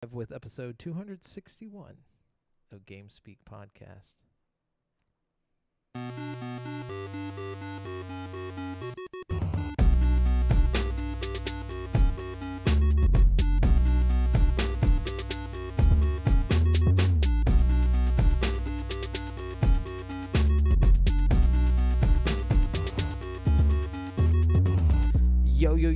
with episode 261 of GameSpeak Podcast.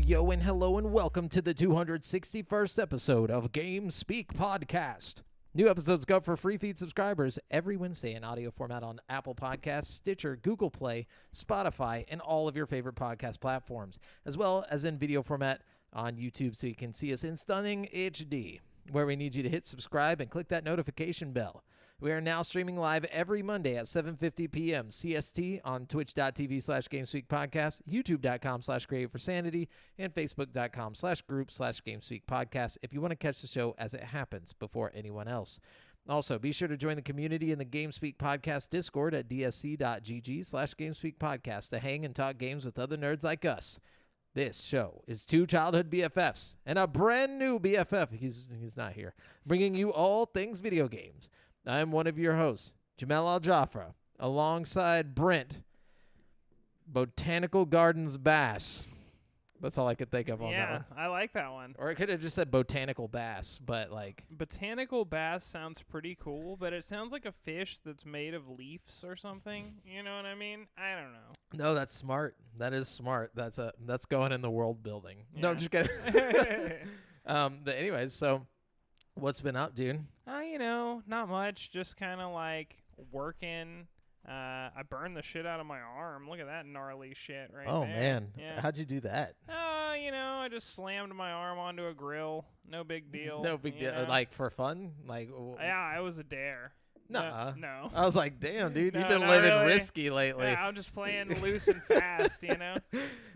Yo, and hello, and welcome to the 261st episode of GameSpeak Podcast. New episodes go up for free feed subscribers every Wednesday in audio format on Apple Podcasts, Stitcher, Google Play, Spotify, and all of your favorite podcast platforms, as well as in video format on YouTube so you can see us in stunning HD, where we need you to hit subscribe and click that notification bell. We are now streaming live every Monday at 7:50 p.m. CST on twitch.tv/GameSpeakPodcast, youtube.com/CreateForSanity, and facebook.com/group/GameSpeakPodcast if you want to catch the show as it happens before anyone else. Also, be sure to join the community in the GameSpeak Podcast Discord at dsc.gg/GameSpeakPodcast to hang and talk games with other nerds like us. This show is two childhood BFFs and a brand new BFF. He's not here. Bringing you all things video games. I'm one of your hosts, Jamel Al-Jafra, alongside Brent, Botanical Gardens Bass. That's all I could think of on that one. Yeah, I like that one. Or I could have just said Botanical Bass, but like... Botanical bass sounds pretty cool, but it sounds like a fish that's made of leaves or something. You know what I mean? I don't know. No, that's smart. That is smart. That's going in the world building. Yeah. No, I'm just kidding. But anyways, so what's been up, dude? Not much. Just kind of like working. I burned the shit out of my arm. Look at that gnarly shit right there. Oh, man. Yeah. How'd you do that? I just slammed my arm onto a grill. No big deal. No big deal. know? Like, for fun? Like, Yeah, it was a dare. Nuh-uh. No. I was like, damn, dude, No, you've been not living really. risky lately. Yeah, I'm just playing loose and fast, No.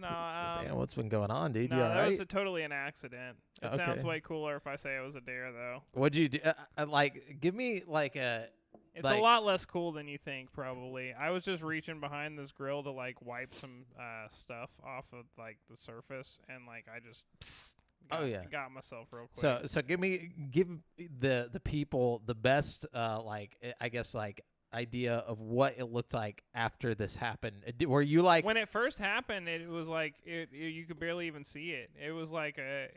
Damn, what's been going on, dude? No, You all that right? was totally an accident. It sounds Okay. way cooler if I say it was a dare, though. What'd you do? Give me like a... It's Like- a lot less cool than you think, probably. I was just reaching behind this grill to like wipe some stuff off of like the surface, and like I just got myself real quick. So give the people the best I guess like idea of what it looked like after this happened. Were you like... When it first happened, it was like you could barely even see it. It was like a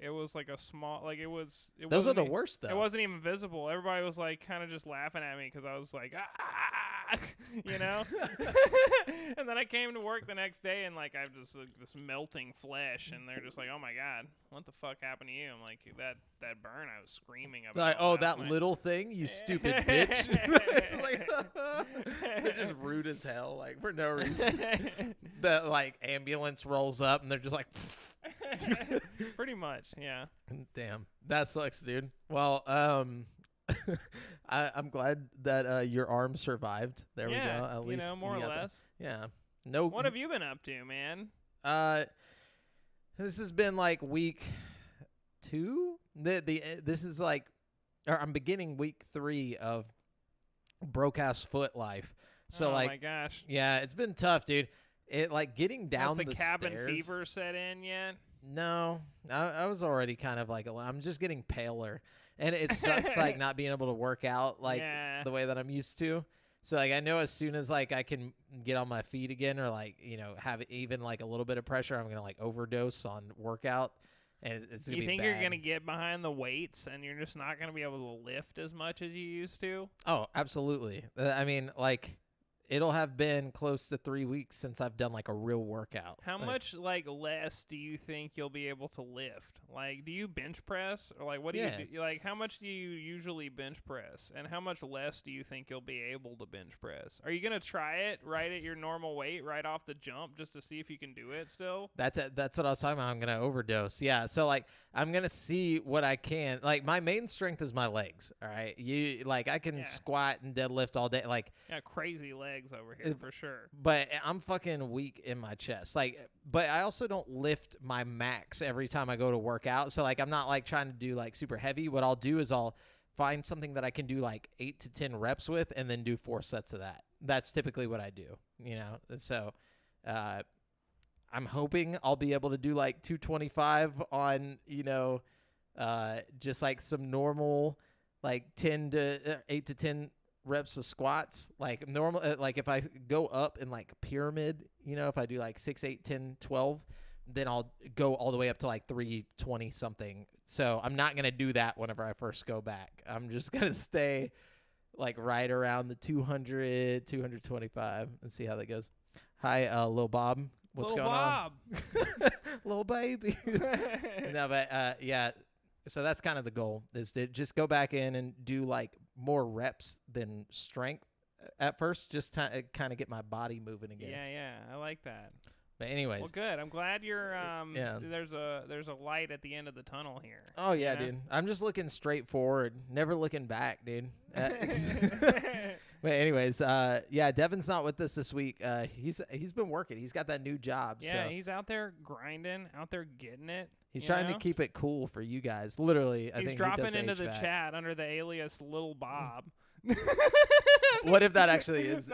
small, like it Those are wasn't the e- worst though. It wasn't even visible. Everybody was like kind of just laughing at me because I was like, And then I came to work the next day and like I have just like, this melting flesh, and they're just like, "Oh my god, what the fuck happened to you?" I'm like, that burn. I was screaming about. Like, oh, last that night." little thing, you stupid bitch. It's like, they're just rude as hell, like for no reason. The like ambulance rolls up and they're just like, Pretty much, yeah. damn, that sucks, dude. Well, I'm glad that your arm survived. There we go. At least more or you got less. yeah. No. What have you been up to, man? This has been like week 2. This is like, or I'm beginning week 3 of broke ass foot life. So oh like, my gosh. yeah, it's been tough, dude. It like getting down Has the cabin stairs. fever set in yet? No, I was already kind of like, I'm just getting paler, and it sucks like not being able to work out like Yeah. the way that I'm used to. So like I know as soon as like I can get on my feet again, or like have even like a little bit of pressure, I'm gonna like overdose on workout, and it's gonna You be think bad. you're gonna get behind the weights and you're just not gonna be able to lift as much as you used to? Oh, absolutely. I mean, like it'll have been close to 3 weeks since I've done like a real workout. How Like, much like less do you think you'll be able to lift? Like, do you bench press, or like what do Yeah. you do? Like, how much do you usually bench press, and how much less do you think you'll be able to bench press? Are you gonna try it right at your normal weight right off the jump just to see if you can do it still? That's what I was talking about. I'm gonna overdose. Yeah. So like I'm gonna see what I can. Like my main strength is my legs. All right. I can Yeah. squat and deadlift all day. Like, Got crazy legs over here for sure. but I'm fucking weak in my chest. Like, but I also don't lift my max every time I go to work out. So like I'm not like trying to do like super heavy. What I'll do is I'll find something that I can do like 8 to 10 reps with, and then do 4 sets of that. That's typically what I do. And so I'm hoping I'll be able to do like 225 on just like some normal, like 8 to 10 reps of squats, like normal. Like if I go up in like pyramid, if I do like 6, 8, 10, 12, then I'll go all the way up to like 320 something. So I'm not going to do that whenever I first go back. I'm just going to stay like right around the 200, 225 and see how that goes. Hi, Lil Bob. What's going on? Little baby. No, but yeah. So that's kind of the goal, is to just go back in and do like more reps than strength at first, just to kind of get my body moving again. Yeah, I like that. But anyways, well, good. I'm glad you're. There's a light at the end of the tunnel here. Oh yeah, dude. I'm just looking straight forward, never looking back, dude. But anyways, yeah, Devin's not with us this week. He's been working. He's got that new job. Yeah, so. He's out there grinding, out there getting it. He's trying to keep it cool for you guys. Literally, I think he's dropping into the chat under the alias Lil Bob. What if that actually is?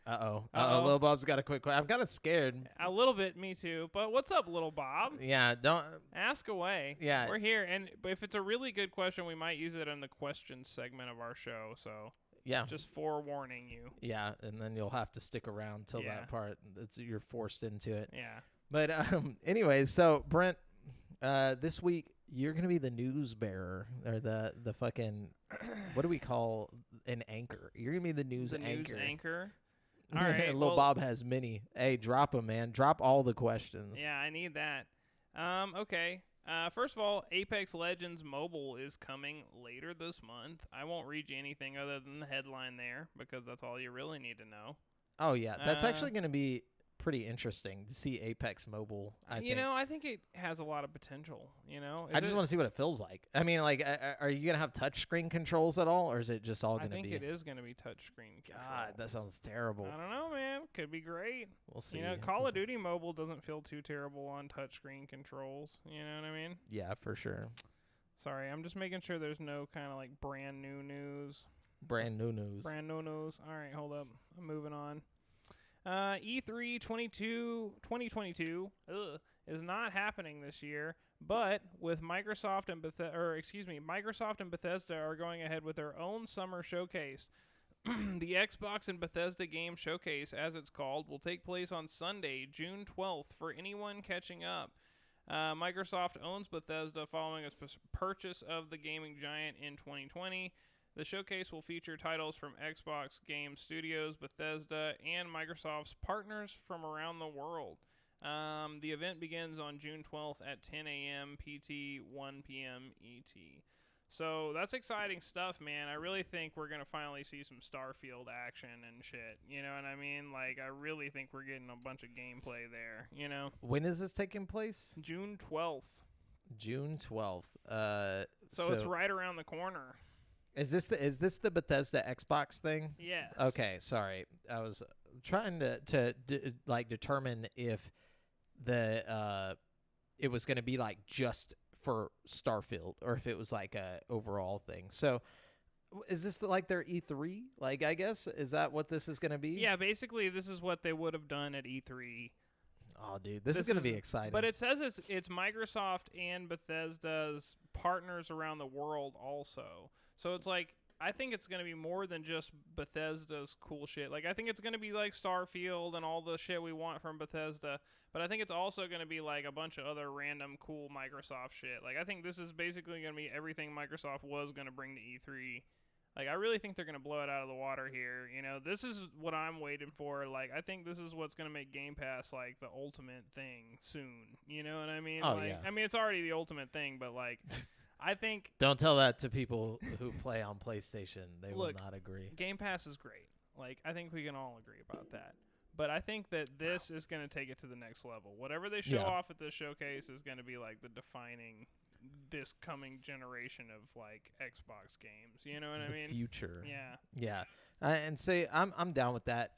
Lil Bob's got a quick question. I'm kind of scared. A little bit, me too. But what's up, Lil Bob? Yeah, don't ask away. Yeah, we're here, and if it's a really good question, we might use it in the questions segment of our show. So yeah, just forewarning you. Yeah, and then you'll have to stick around till that part. You're forced into it. Yeah. But anyways, so Brent, this week you're gonna be the news bearer, or the fucking what do we call an anchor? You're gonna be the news anchor. News anchor. All right. Lil Bob has many. Hey, drop them, man. Drop all the questions. Yeah, I need that. Okay. First of all, Apex Legends Mobile is coming later this month. I won't read you anything other than the headline there, because that's all you really need to know. Oh yeah, that's actually gonna be pretty interesting to see Apex Mobile. I think it has a lot of potential. I just want to see what it feels like. I mean, like, are you gonna have touchscreen controls at all, or is it just all gonna be? I think it is gonna be touchscreen controls. God, that sounds terrible. I don't know, man. Could be great. We'll see. Call of Duty Mobile doesn't feel too terrible on touchscreen controls. You know what I mean? Yeah, for sure. Sorry, I'm just making sure there's no kind of like brand new news. Brand new news. All right, hold up. I'm moving on. E3 2022 is not happening this year, but with Microsoft and Microsoft and Bethesda are going ahead with their own summer showcase. The Xbox and Bethesda Game Showcase, as it's called, will take place on Sunday, June 12th, for anyone catching up. Microsoft owns Bethesda following its purchase of the gaming giant in 2020. The showcase will feature titles from Xbox Game Studios, Bethesda, and Microsoft's partners from around the world. The event begins on June 12th at 10 a.m. PT, 1 p.m. ET. So that's exciting stuff, man. I really think we're going to finally see some Starfield action and shit. You know what I mean? Like, I really think we're getting a bunch of gameplay there, When is this taking place? June 12th. June 12th. So it's right around the corner. Is this the Bethesda Xbox thing? Yes. Okay, sorry. I was trying to determine if it was going to be like just for Starfield, or if it was like a overall thing. So is this like their E3? Like, I guess, is that what this is going to be? Yeah, basically this is what they would have done at E3. Oh, dude, this is going to be exciting. But it says it's Microsoft and Bethesda's partners around the world also. So it's like, I think it's going to be more than just Bethesda's cool shit. Like, I think it's going to be like Starfield and all the shit we want from Bethesda. But I think it's also going to be like a bunch of other random cool Microsoft shit. Like, I think this is basically going to be everything Microsoft was going to bring to E3. Like, I really think they're going to blow it out of the water here. This is what I'm waiting for. Like, I think this is what's going to make Game Pass, like, the ultimate thing soon. You know what I mean? Oh, like, yeah. I mean, it's already the ultimate thing, but, like... I think... Don't tell that to people who play on PlayStation. They will not agree. Game Pass is great. Like, I think we can all agree about that. But I think that this is going to take it to the next level. Whatever they show off at this showcase is going to be, like, the defining this coming generation of, like, Xbox games. You know what I mean? The future. Yeah. Yeah. And say, I'm down with that.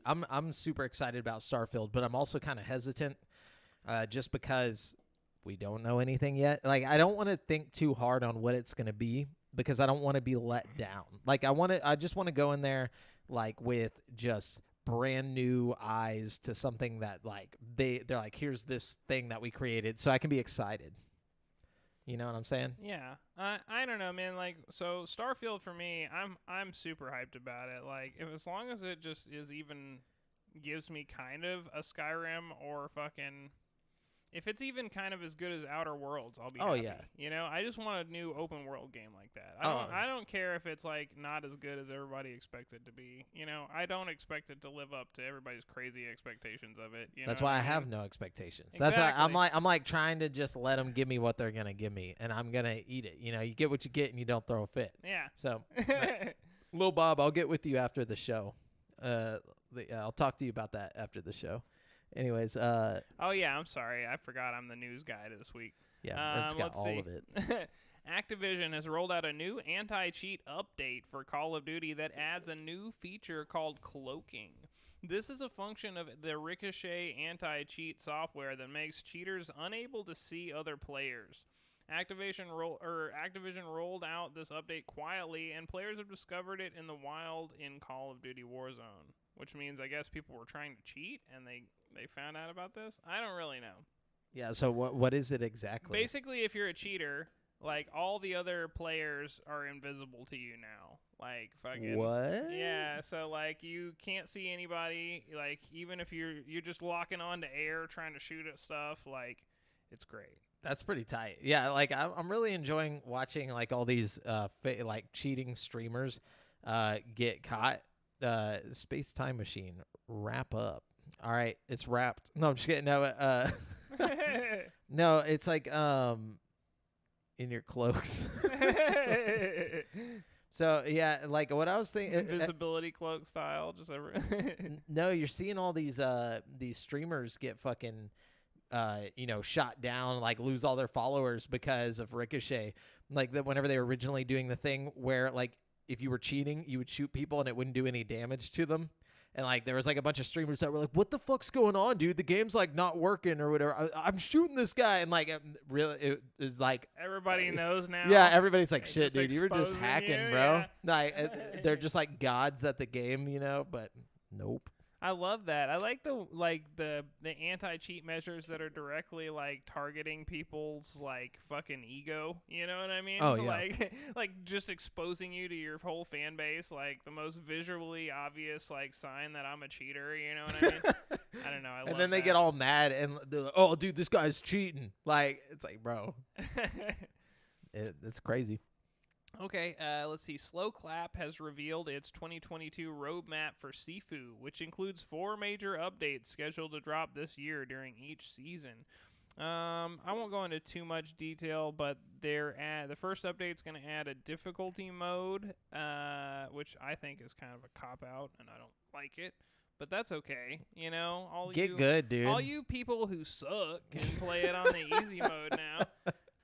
I'm super excited about Starfield, but I'm also kind of hesitant just because... we don't know anything yet. Like, I don't want to think too hard on what it's going to be, because I don't want to be let down. Like, I just want to go in there, like, with just brand new eyes to something that, like, they're like, here's this thing that we created, so I can be excited. You know what I'm saying? Yeah, I don't know, man. Like, so Starfield for me, I'm super hyped about it. Like, if as long as it just is even gives me kind of a Skyrim or fucking, if it's even kind of as good as Outer Worlds, I'll be happy. Yeah. You know, I just want a new open world game like that. Oh. I don't care if it's like not as good as everybody expects it to be. You know, I don't expect it to live up to everybody's crazy expectations of it. You That's know why what I mean? have no expectations. That's why I'm like trying to just let them give me what they're gonna give me, and I'm gonna eat it. You know, you get what you get, and you don't throw a fit. Yeah. So, Lil Bob, I'll get with you after the show. I'll talk to you about that after the show. Anyways, oh yeah, I'm sorry, I forgot I'm the news guy this week. yeah, it's got let's all see. of it. Activision has rolled out a new anti-cheat update for Call of Duty that adds a new feature called cloaking. This is a function of the Ricochet anti-cheat software that makes cheaters unable to see other players. Activision rolled out this update quietly, and players have discovered it in the wild in Call of Duty Warzone, which means I guess people were trying to cheat and they found out about this. I don't really know. Yeah. So what is it exactly? Basically, if you're a cheater, like all the other players are invisible to you now. Like fucking What? Yeah, so like you can't see anybody. Like even if you're just locking on to air trying to shoot at stuff, like it's great. That's pretty tight. Yeah, like I'm really enjoying watching like all these like cheating streamers get caught. Space Time Machine wrap up. All right, it's wrapped. No, I'm just kidding. No, no, it's like in your cloaks. So yeah, like what I was thinking, Invisibility cloak style, just over. No, you're seeing all these streamers get fucking shot down, like lose all their followers because of Ricochet. Like that, whenever they were originally doing the thing where like if you were cheating, you would shoot people and it wouldn't do any damage to them. And like there was like a bunch of streamers that were like, "What the fuck's going on, dude? The game's like not working or whatever. I'm shooting this guy," and like it was like everybody knows now. Yeah, everybody's like, "Shit, Just dude, you were just exposing hacking, you, bro." yeah. Like they're just like gods at the game, but nope. I love that. I like the anti-cheat measures that are directly like targeting people's like fucking ego. You know what I mean? Oh, yeah. Like just exposing you to your whole fan base. Like the most visually obvious like sign that I'm a cheater. You know what I mean? I don't know. I love And then they that. get all mad and they're like, "Oh, dude, this guy's cheating." Like it's like, bro, it's crazy. Okay, let's see. Slow Clap has revealed its 2022 roadmap for Sifu, which includes 4 major updates scheduled to drop this year during each season. I won't go into too much detail, but the first update is going to add a difficulty mode, which I think is kind of a cop-out, and I don't like it. But that's okay, you know. Get good, dude. All you people who suck can play it on the easy mode now.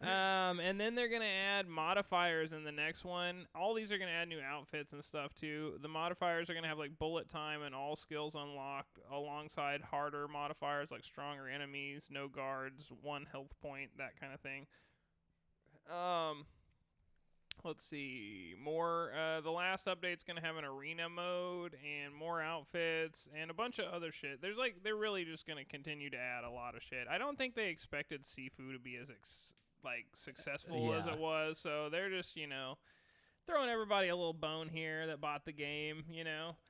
And then they're going to add modifiers in the next one. All these are going to add new outfits and stuff, too. The modifiers are going to have, like, bullet time and all skills unlocked alongside harder modifiers like stronger enemies, no guards, 1 health point, that kind of thing. Let's see. More. The last update's going to have an arena mode and more outfits and a bunch of other shit. They're really just going to continue to add a lot of shit. I don't think they expected Sifu to be as successful as it was, so they're just throwing everybody a little bone here that bought the game.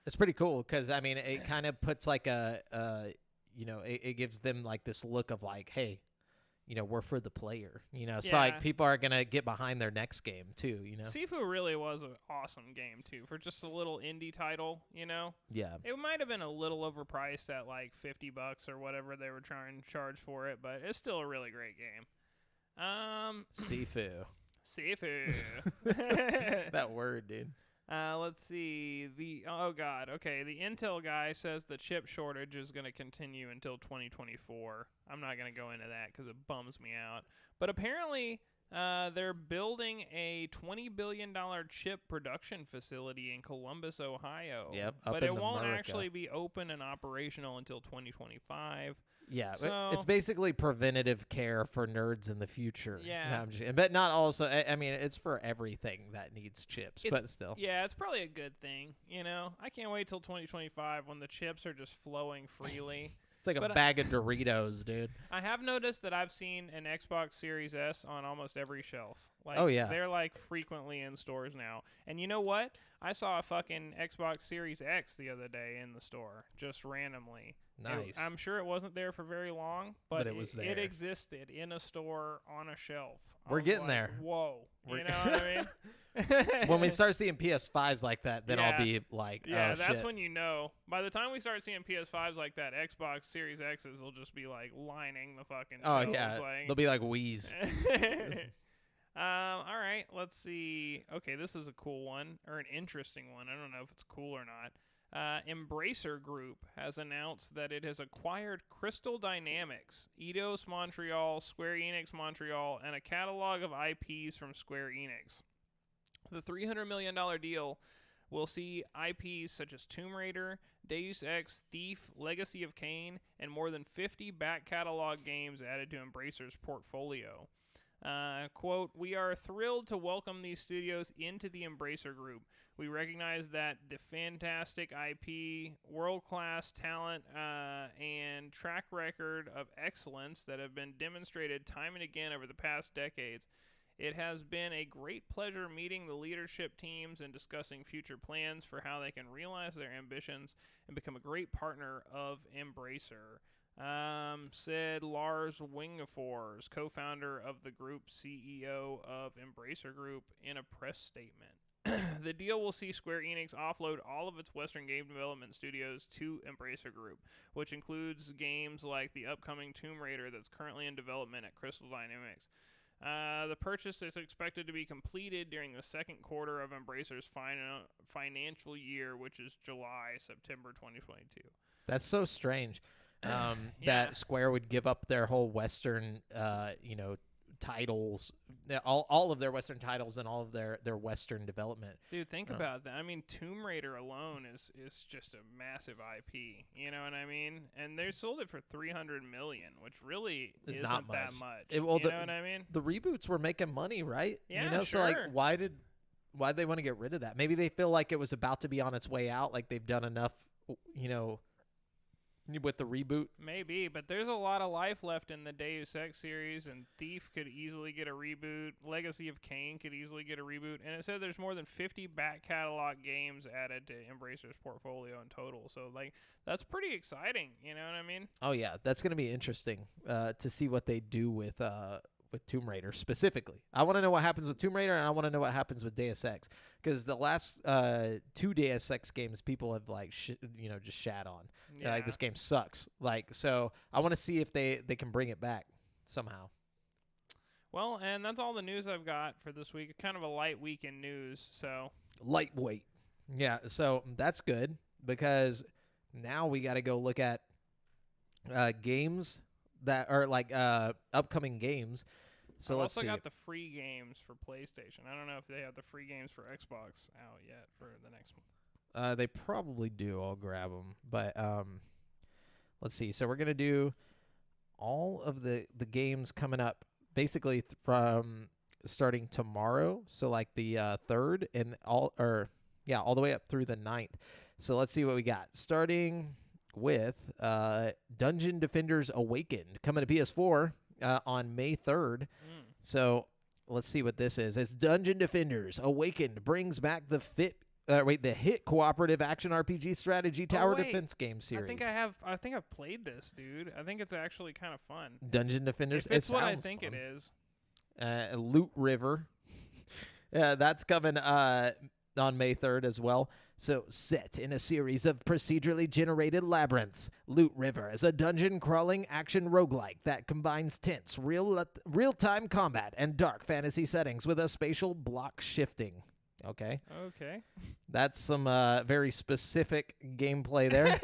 It's pretty cool because I mean it kind of puts like it gives them like this look of like, hey, we're for the player, so like people are gonna get behind their next game too. Sifu really was an awesome game too for just a little indie title. Yeah, it might have been a little overpriced at like $50 or whatever they were trying to charge for it, but it's still a really great game. Sifu. That word, dude. Let's see. The Intel guy says the chip shortage is going to continue until 2024. I'm not going to go into that because it bums me out. But apparently, they're building a $20 billion chip production facility in Columbus, Ohio. Yep, but it won't actually be open and operational until 2025. Yeah, so, it's basically preventative care for nerds in the future. Yeah. No, I'm just kidding. But not also, I mean, it's for everything that needs chips, but still. Yeah, it's probably a good thing, I can't wait till 2025 when the chips are just flowing freely. It's like a But bag of Doritos, dude. I have noticed that I've seen an Xbox Series S on almost every shelf. Like, Oh, yeah. they're like frequently in stores now. And you know what? I saw a fucking Xbox Series X the other day in the store, just randomly. Nice. I'm sure it wasn't there for very long, but it was there. It existed in a store on a shelf. I We're was getting like, there. Whoa. We're- You know what I mean? When we start seeing PS5s like that, then I'll Yeah. be like, Yeah, oh, that's shit. when you know. By the time we start seeing PS5s like that, Xbox Series X's will just be like lining the fucking Oh, shelves. yeah. Like, They'll be like Wheeze. all right, let's see. Okay, this is a cool one, or an interesting one. I don't know if it's cool or not. Embracer Group has announced that it has acquired Crystal Dynamics, Eidos Montreal, Square Enix Montreal, and a catalog of IPs from Square Enix. The $300 million deal will see IPs such as Tomb Raider, Deus Ex, Thief, Legacy of Kain, and more than 50 back catalog games added to Embracer's portfolio. Quote, "We are thrilled to welcome these studios into the Embracer Group. We recognize that the fantastic IP, world-class talent, and track record of excellence that have been demonstrated time and again over the past decades. It has been a great pleasure meeting the leadership teams and discussing future plans for how they can realize their ambitions and become a great partner of Embracer," said Lars Wingefors, co-founder of the group, CEO of Embracer Group, in a press statement. The deal will see Square Enix offload all of its Western game development studios to Embracer Group, which includes games like the upcoming Tomb Raider that's currently in development at Crystal Dynamics. The purchase is expected to be completed during the second quarter of Embracer's financial year, which is July-September 2022. That's so strange. Yeah. That Square would give up their whole Western, titles, all of their Western titles and all of their Western development. Dude, think about that. I mean, Tomb Raider alone is just a massive IP. You know what I mean? And they sold it for $300 million, which really It's isn't not that much. much. It- well, you know what I mean? The reboots were making money, right? Yeah, So like, sure. why'd they want to get rid of that? Maybe they feel like it was about to be on its way out, like they've done enough, with the reboot. Maybe, but there's a lot of life left in the Deus Ex series, and Thief could easily get a reboot. Legacy of Kain could easily get a reboot, and it said there's more than 50 back catalog games added to Embracer's portfolio in total. So, like, that's pretty exciting. You know what I mean? Oh yeah, that's gonna be interesting to see what they do with Tomb Raider specifically. I want to know what happens with Tomb Raider, and I want to know what happens with Deus Ex, because the last two Deus Ex games people have just shat on. Yeah. Like, this game sucks. Like, so I want to see if they can bring it back somehow. Well, and that's all the news I've got for this week. Kind of a light week in news, so. Lightweight. Yeah, so that's good, because now we got to go look at games that are like upcoming games. So I've let's also see. got the free games for PlayStation. I don't know if they have the free games for Xbox out yet for the next month. They probably do. I'll grab them. But let's see. So we're going to do all of the games coming up basically from starting tomorrow. So like the 3rd and all the way up through the 9th. So let's see what we got. Starting with Dungeon Defenders Awakened coming to PS4 on May 3rd. So let's see what this is. It's Dungeon Defenders Awakened brings back the hit cooperative action RPG strategy tower wait. defense game series. I think I've played this, dude. I think it's actually kind of fun. Dungeon Defenders. If it's it what I sounds think fun. it is. Loot River. That's coming on May 3rd as well. So, set in a series of procedurally generated labyrinths, Loot River is a dungeon-crawling action roguelike that combines tense, real-time combat and dark fantasy settings with a spatial block shifting. Okay? Okay. That's some very specific gameplay there.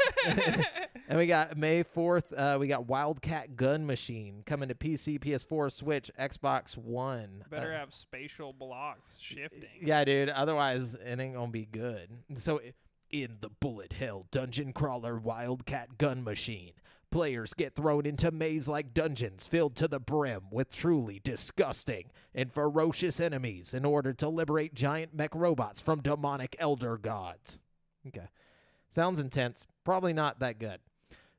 And we got May 4th, we got Wildcat Gun Machine coming to PC, PS4, Switch, Xbox One. Better have spatial blocks shifting. Yeah, dude. Otherwise, it ain't going to be good. So, in the bullet hell dungeon crawler Wildcat Gun Machine, players get thrown into maze-like dungeons filled to the brim with truly disgusting and ferocious enemies in order to liberate giant mech robots from demonic elder gods. Okay. Sounds intense. Probably not that good.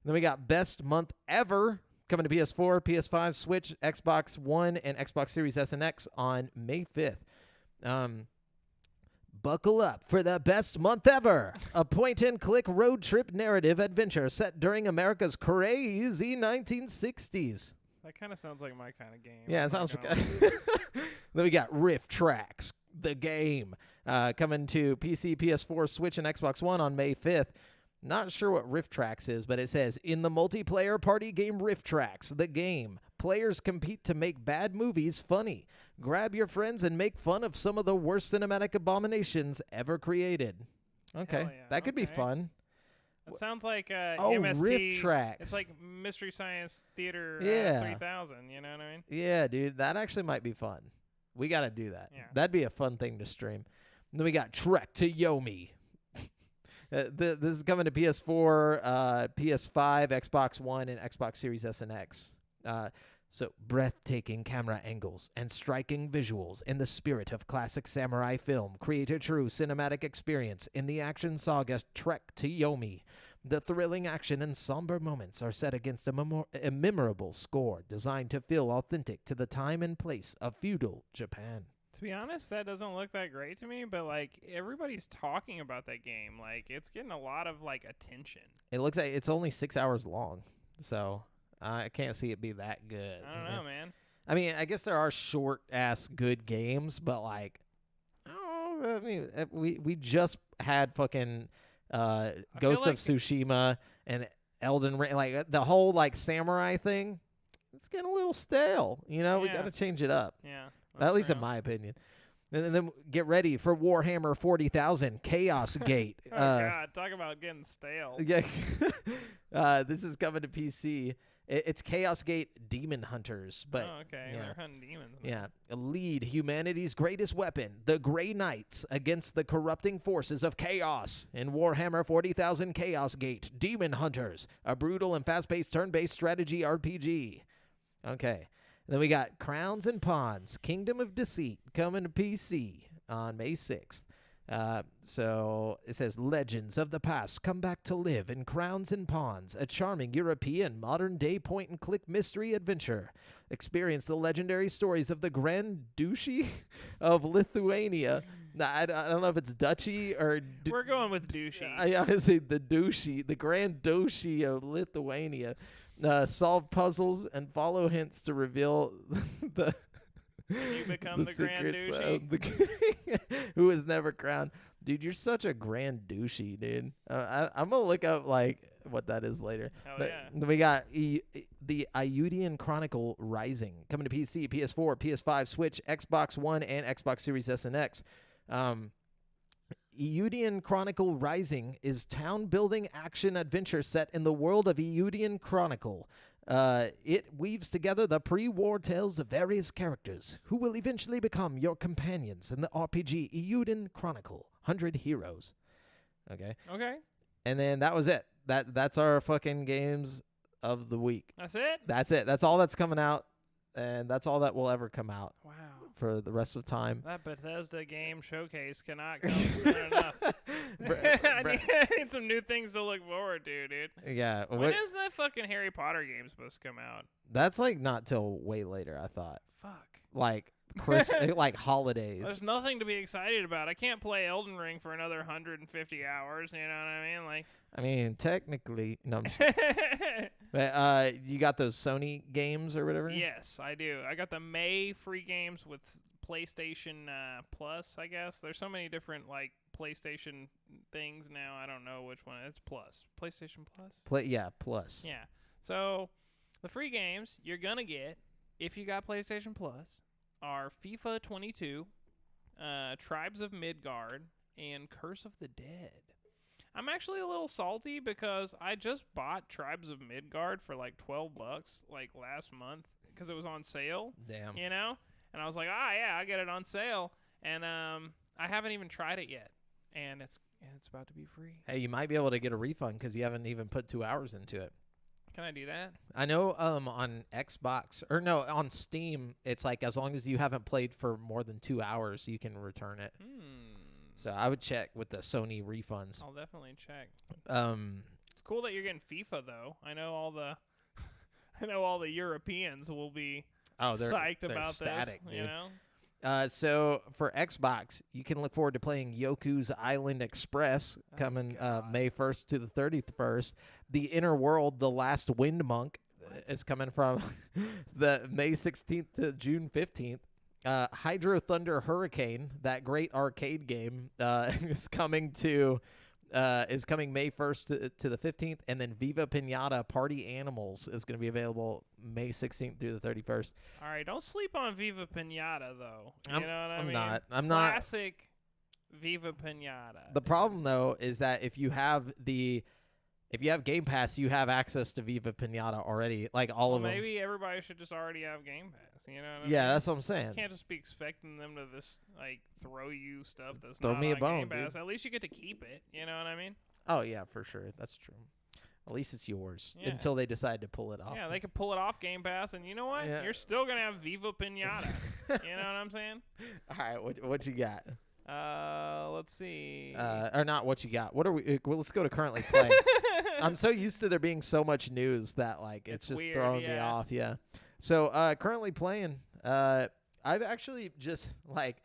Then we got best month ever coming to PS4, PS5, Switch, Xbox One, and Xbox Series S and X on May 5th. Buckle up for the best month ever. A point-and-click road trip narrative adventure set during America's crazy 1960s. That kind of sounds like my kind of game. Yeah, I'm it not sounds. gonna lie. Then we got Rift Tracks, the game, coming to PC, PS4, Switch, and Xbox One on May 5th. Not sure what Rift Tracks is, but it says, in the multiplayer party game Rift Tracks, the game, players compete to make bad movies funny. Grab your friends and make fun of some of the worst cinematic abominations ever created. Okay, Hell yeah, that could be okay. fun. That sounds like Oh, MST. Rift Tracks. It's like Mystery Science Theater Yeah. 3000. You know what I mean? Yeah, dude, that actually might be fun. We got to do that. Yeah. That'd be a fun thing to stream. And then we got Trek to Yomi. This is coming to PS4, PS5, Xbox One, and Xbox Series S and X. So breathtaking camera angles and striking visuals in the spirit of classic samurai film create a true cinematic experience in the action saga Trek to Yomi. The thrilling action and somber moments are set against a memorable score designed to feel authentic to the time and place of feudal Japan. To be honest, that doesn't look that great to me, but like everybody's talking about that game. Like it's getting a lot of like attention. It looks like it's only 6 hours long, so I can't see it be that good. I don't know, man. I mean, I guess there are short-ass good games, but like, oh, I mean, we just had fucking Ghost of Tsushima and Elden Ring, like the whole like samurai thing. It's getting a little stale, you know. We Yeah. got to change it up. Yeah. At least true. in my opinion. And then get ready for Warhammer 40,000 Chaos Gate. Oh God, talk about getting stale. Yeah. This is coming to PC. It's Chaos Gate Demon Hunters, but oh, okay, yeah. they're hunting demons. now. yeah, lead humanity's greatest weapon, the Grey Knights, against the corrupting forces of chaos in Warhammer 40,000 Chaos Gate Demon Hunters, a brutal and fast-paced turn-based strategy RPG. Okay. Then we got Crowns and Pawns, Kingdom of Deceit, coming to PC on May 6th. So it says, Legends of the past come back to live in Crowns and Pawns, a charming European modern-day point-and-click mystery adventure. Experience the legendary stories of the Grand Duchy of Lithuania. Nah, I don't know if it's Duchy or... We're going with douchey. I honestly, the Duchy, the Grand Duchy of Lithuania. Solve puzzles and follow hints to reveal the... You become the Grand secrets Douchey. of the king who was never crowned. Dude, you're such a grand douchey, dude. I'm gonna look up like what that is later. Hell But yeah. then we got the Iudian Chronicle Rising coming to PC, PS4, PS5, Switch, Xbox One, and Xbox Series S and X. Eudian Chronicle Rising is town-building action adventure set in the world of Eudian Chronicle. It weaves together the pre-war tales of various characters who will eventually become your companions in the RPG Eudian Chronicle 100 Heroes. Okay. Okay, And then that was it. That's our fucking games of the week. that's it. That's it. That's all that's coming out, and that's all that will ever come out Wow, for the rest of time. that Bethesda game showcase cannot come soon enough. Br- I br- need some new things to look forward to, dude. Yeah. When What, is that fucking Harry Potter game supposed to come out? that's like not till way later, I thought. Fuck. Like like holidays. There's nothing to be excited about. I can't play Elden Ring for another 150 hours. You know what I mean? Like, I mean, technically, no. But you got those Sony games or whatever? yes, I do. I got the May free games with PlayStation Plus, I guess. There's so many different like PlayStation things now. I don't know which one. It's Plus. PlayStation Plus? Yeah, Plus. Yeah. So, the free games you're going to get if you got PlayStation Plus are FIFA 22, Tribes of Midgard, and Curse of the Dead. I'm actually a little salty because I just bought Tribes of Midgard for like $12 like last month because it was on sale, Damn. you know? And I was like, yeah, I get it on sale. And I haven't even tried it yet. And it's about to be free. Hey, you might be able to get a refund because you haven't even put 2 hours into it. Can I do that? I know on Xbox, or no, on Steam, it's like as long as you haven't played for more than 2 hours, you can return it. So I would check with the Sony refunds. I'll definitely check. cool that you're getting FIFA though. I know all the I know all the Europeans will be they're psyched about ecstatic, this. dude. You know. So for Xbox, you can look forward to playing Yoku's Island Express coming May 1st to the 31st. The Inner World, The Last Wind Monk is coming from the May 16th to June 15th. Hydro Thunder Hurricane, that great arcade game, is coming May 1st to the 15th, and then Viva Pinata Party Animals is going to be available May 16th through the 31st. All right, don't sleep on Viva Pinata though. You know what I I'm mean? not. I'm not. Classic Viva Pinata. The problem though is that if you have Game Pass, you have access to Viva Pinata already, like all of them. Maybe everybody should just already have Game Pass. You know what I mean? Yeah, that's what I'm saying. You can't just be expecting them to just like throw you stuff that's Throw not me a on bone, Game Pass. dude. At least you get to keep it. You know what I mean? Oh yeah, for sure. That's true. At least it's yours Yeah. until they decide to pull it off. Yeah, they could pull it off Game Pass, and you know what? Yeah. You're still gonna have Viva Pinata. You know what I'm saying? All right, what you got? Let's see. Or not what you got. What are we? Well, let's go to currently playing. I'm so used to there being so much news that like it's just weird, throwing me yeah. off. Yeah. So currently playing. I've actually just like,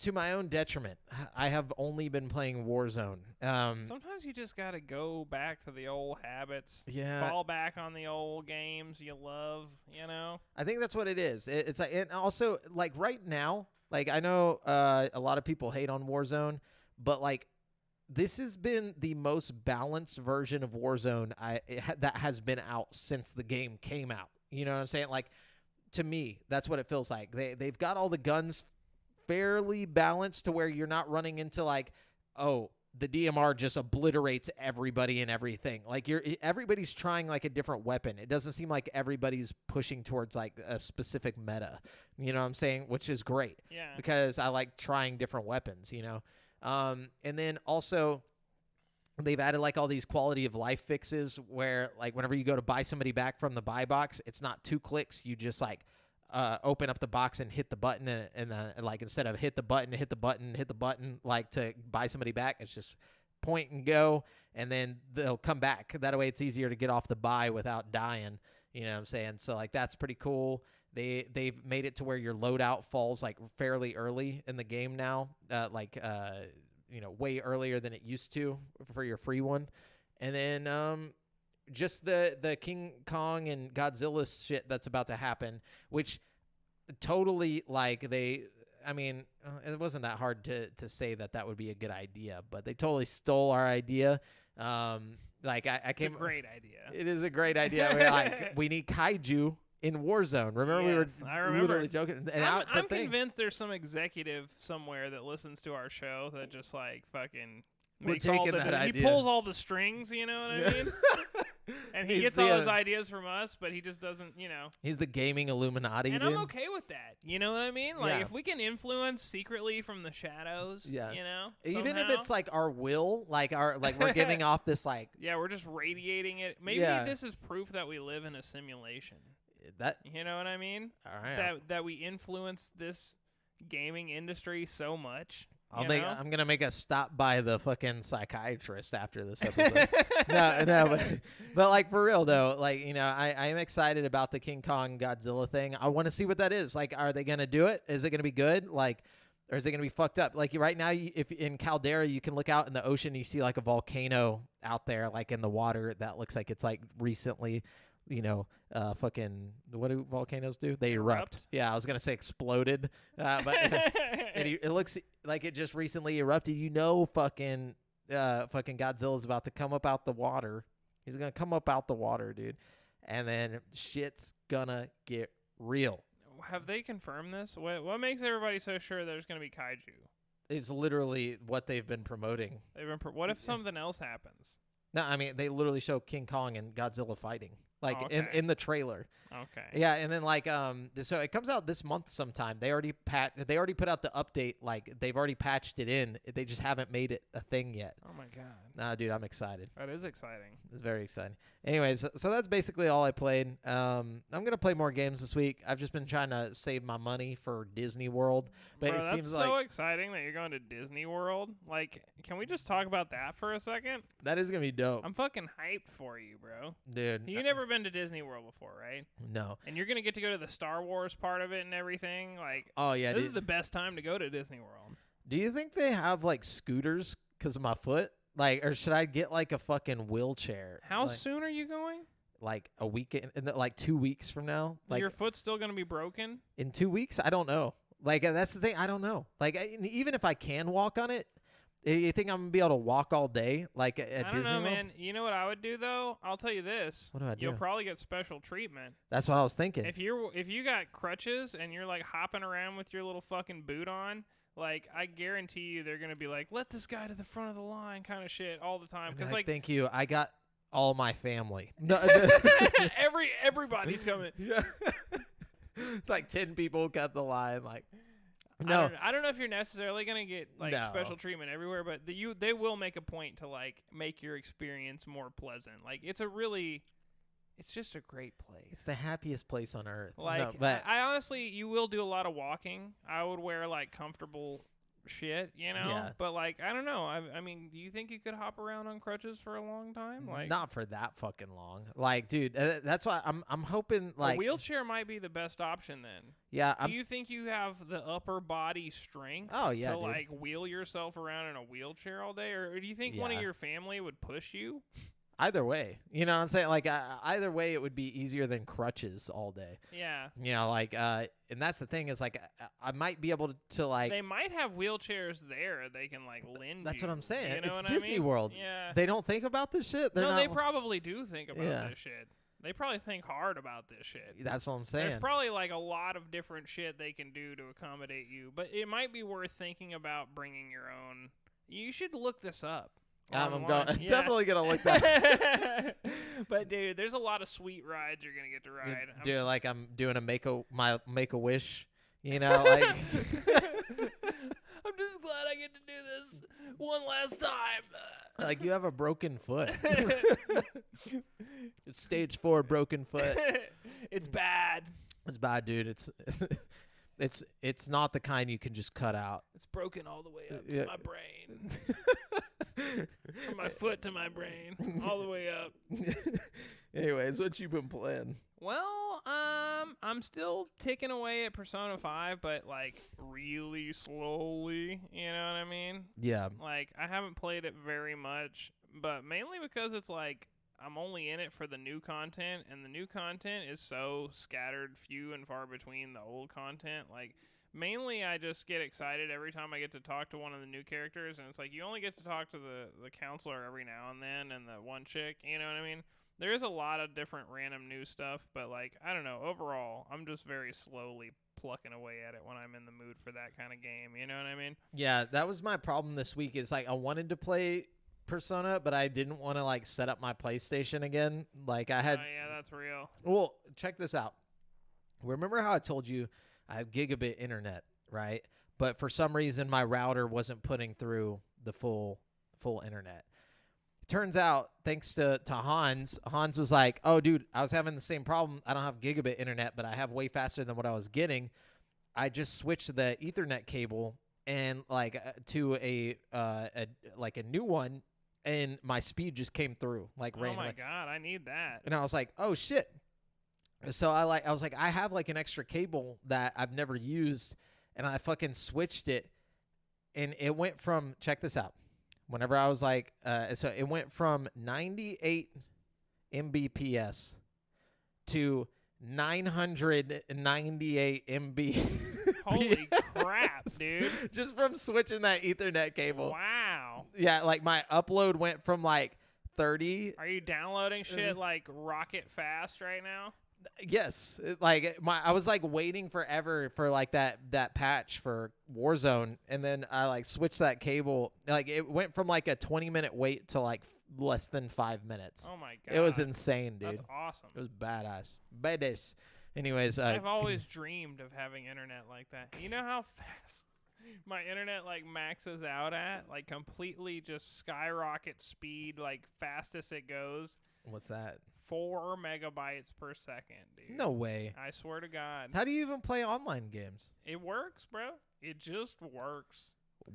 to my own detriment, I have only been playing Warzone. Sometimes you just gotta go back to the old habits. Yeah. Fall back on the old games you love. You know. I think that's what it is. It's like, and also like right now, like I know a lot of people hate on Warzone, but like this has been the most balanced version of Warzone that has been out since the game came out. You know what I'm saying? Like, to me, that's what it feels like. They've got all the guns fairly balanced to where you're not running into like, oh, the DMR just obliterates everybody and everything. Like everybody's trying like a different weapon. It doesn't seem like everybody's pushing towards like a specific meta. You know what I'm saying? Which is great. Yeah. Because I like trying different weapons, you know. And then also they've added like all these quality of life fixes where like whenever you go to buy somebody back from the buy box, it's not 2 clicks. You just like open up the box and hit the button, and like instead of hit the button like to buy somebody back, it's just point and go, and then they'll come back. That way it's easier to get off the buy without dying. You know what I'm saying? So like that's pretty cool. They've made it to where your loadout falls like fairly early in the game now, way earlier than it used to for your free one. And then just the King Kong and Godzilla shit that's about to happen, which totally like it wasn't that hard to say that would be a good idea, but they totally stole our idea. I came. It's a great idea. It is a great idea. We need kaiju in Warzone. Remember, I remember. literally joking. And I'm convinced there's some executive somewhere that listens to our show that just like fucking We're makes all taking the, that he idea. pulls all the strings, you know what I mean? And he He's gets the, all his ideas from us, but he just doesn't, you know. He's the gaming Illuminati, And dude. I'm okay with that. You know what I mean? Like, Yeah. if we can influence secretly from the shadows, Yeah. you know? Even if somehow, it's like our will, like we're giving off this like yeah, we're just radiating it. Maybe Yeah. this is proof that we live in a simulation. that. You know what I mean? All right. That we influence this gaming industry so much. I'm know? gonna make a stop by the fucking psychiatrist after this episode. no, but like for real though, like I am excited about the King Kong Godzilla thing. I want to see what that is. Like, are they gonna do it? Is it gonna be good? Like, or is it gonna be fucked up? Like right now, if in Caldera you can look out in the ocean, you see like a volcano out there, like in the water that looks like it's like recently. Fucking what do volcanoes do? They erupt. Yeah, I was gonna say exploded, but it looks like it just recently erupted. Fucking Godzilla's about to come up out the water. He's gonna come up out the water, dude, and then shit's gonna get real. Have they confirmed this? What makes everybody so sure there's going to be kaiju? It's literally what they've been promoting. What if something else happens? No, I mean they literally show King Kong and Godzilla fighting. like Oh, in okay. the trailer. Okay. Yeah, and then like so it comes out this month sometime. They already put out the update, like they've already patched it in. They just haven't made it a thing yet. Oh my god. Nah, dude, I'm excited. That is exciting. It's very exciting. Anyways, so that's basically all I played. I'm gonna play more games this week. I've just been trying to save my money for Disney World, but Bro, it that's seems so like exciting that you're going to Disney World. Like, can we just talk about that for a second? that is gonna be dope, I'm fucking hyped for you, bro. dude. You never been to Disney World before, right? No. And you're gonna get to go to the Star Wars part of it and everything. Like, Oh yeah, this dude. is the best time to go to Disney World. Do you think they have like scooters because of my foot? Like, or should I get like a fucking wheelchair? How like, soon are you going? like a week like 2 weeks from now? Like Your foot's still gonna be broken. in 2 weeks? I don't know. Like that's the thing. I don't know. Like even if I can walk on it, you think I'm gonna be able to walk all day? Like at I don't Disney know, World? man. You know what I would do though? I'll tell you this. What do I You'll do? probably get special treatment. That's what I was thinking. If you got crutches and you're like hopping around with your little fucking boot on, like I guarantee you they're gonna be like, let this guy to the front of the line, kind of shit all the time. Because like thank you. I got all my family. No, everybody's coming. yeah. Like 10 people cut the line. Like I don't know if you're necessarily gonna get like No. special treatment everywhere, but they will make a point to like make your experience more pleasant. Like it's just a great place. it's the happiest place on earth. Like no, but I honestly, you will do a lot of walking. I would wear like comfortable shit, you know. Yeah. But like I don't know. I mean, do you think you could hop around on crutches for a long time? Like not for that fucking long. Like, dude, that's why I'm hoping a like wheelchair might be the best option then. yeah. Do you think you have the upper body strength Oh, yeah, to dude. like wheel yourself around in a wheelchair all day, or do you think one of Yeah. your family would push you? Either way, you know what I'm saying? Like either way, it would be easier than crutches all day. Yeah. You know, like and that's the thing is like I might be able to like They might have wheelchairs there they can like lend that's you. what I'm saying. You know It's what Disney I mean? World. Yeah. They don't think about this shit. They're No, not. they probably do think about Yeah. this shit. They probably think hard about this shit. That's what I'm saying. There's probably like a lot of different shit they can do to accommodate you, but it might be worth thinking about bringing your own. You should look this up. I'm online. Yeah. definitely gonna look that. But dude, there's a lot of sweet rides you're gonna get to ride. I'm- Dude, like I'm doing a make a wish. You know, like I'm just glad I get to do this one last time. like you have a broken foot. It's stage 4 broken foot. It's bad. It's bad, dude. It's not the kind you can just cut out. It's broken all the way up Yeah. to my brain. From my foot to my brain, all the way up. Anyways, what you been playing? Well, I'm still ticking away at Persona 5, but like really slowly, you know what I mean? Yeah. Like I haven't played it very much, but mainly because it's like I'm only in it for the new content, and the new content is so scattered, few and far between the old content. Like mainly I just get excited every time I get to talk to one of the new characters, and it's like you only get to talk to the counselor every now and then, and the one chick, you know what I mean? There is a lot of different random new stuff, but like I don't know, overall I'm just very slowly plucking away at it when I'm in the mood for that kind of game, you know what I mean? Yeah, that was my problem this week. Is like I wanted to play Persona, but I didn't want to like set up my PlayStation again. Like I had Oh yeah, that's real. Well, check this out. Remember how I told you I have gigabit internet, right? But for some reason my router wasn't putting through the full internet. Turns out, thanks to Hans was like, "Oh, dude, I was having the same problem. I don't have gigabit internet, but I have way faster than what I was getting. I just switched the Ethernet cable and like to a new one, and my speed just came through like Oh randomly." my god, I need that. And I was like, "Oh shit!" So I was like, I have like an extra cable that I've never used, and I fucking switched it, and it went from, check this out. Whenever I was like, so it went from 98 Mbps to 998 MB. Holy crap, dude. Just from switching that Ethernet cable. Wow. Yeah, like my upload went from like 30. Are you downloading shit like rocket fast right now? Yes, I was like waiting forever for like that patch for Warzone, and then I like switched that cable. Like it went from like a 20-minute wait to like less than 5 minutes. Oh my god. It was insane, dude. That's awesome. It was badass. Badass. Anyways, I've always dreamed of having internet like that. You know how fast my internet like maxes out at? Like completely just skyrocket speed, like fastest it goes. what's that? 4 megabytes per second, dude. No way. I swear to God. How do you even play online games? It works, bro. It just works.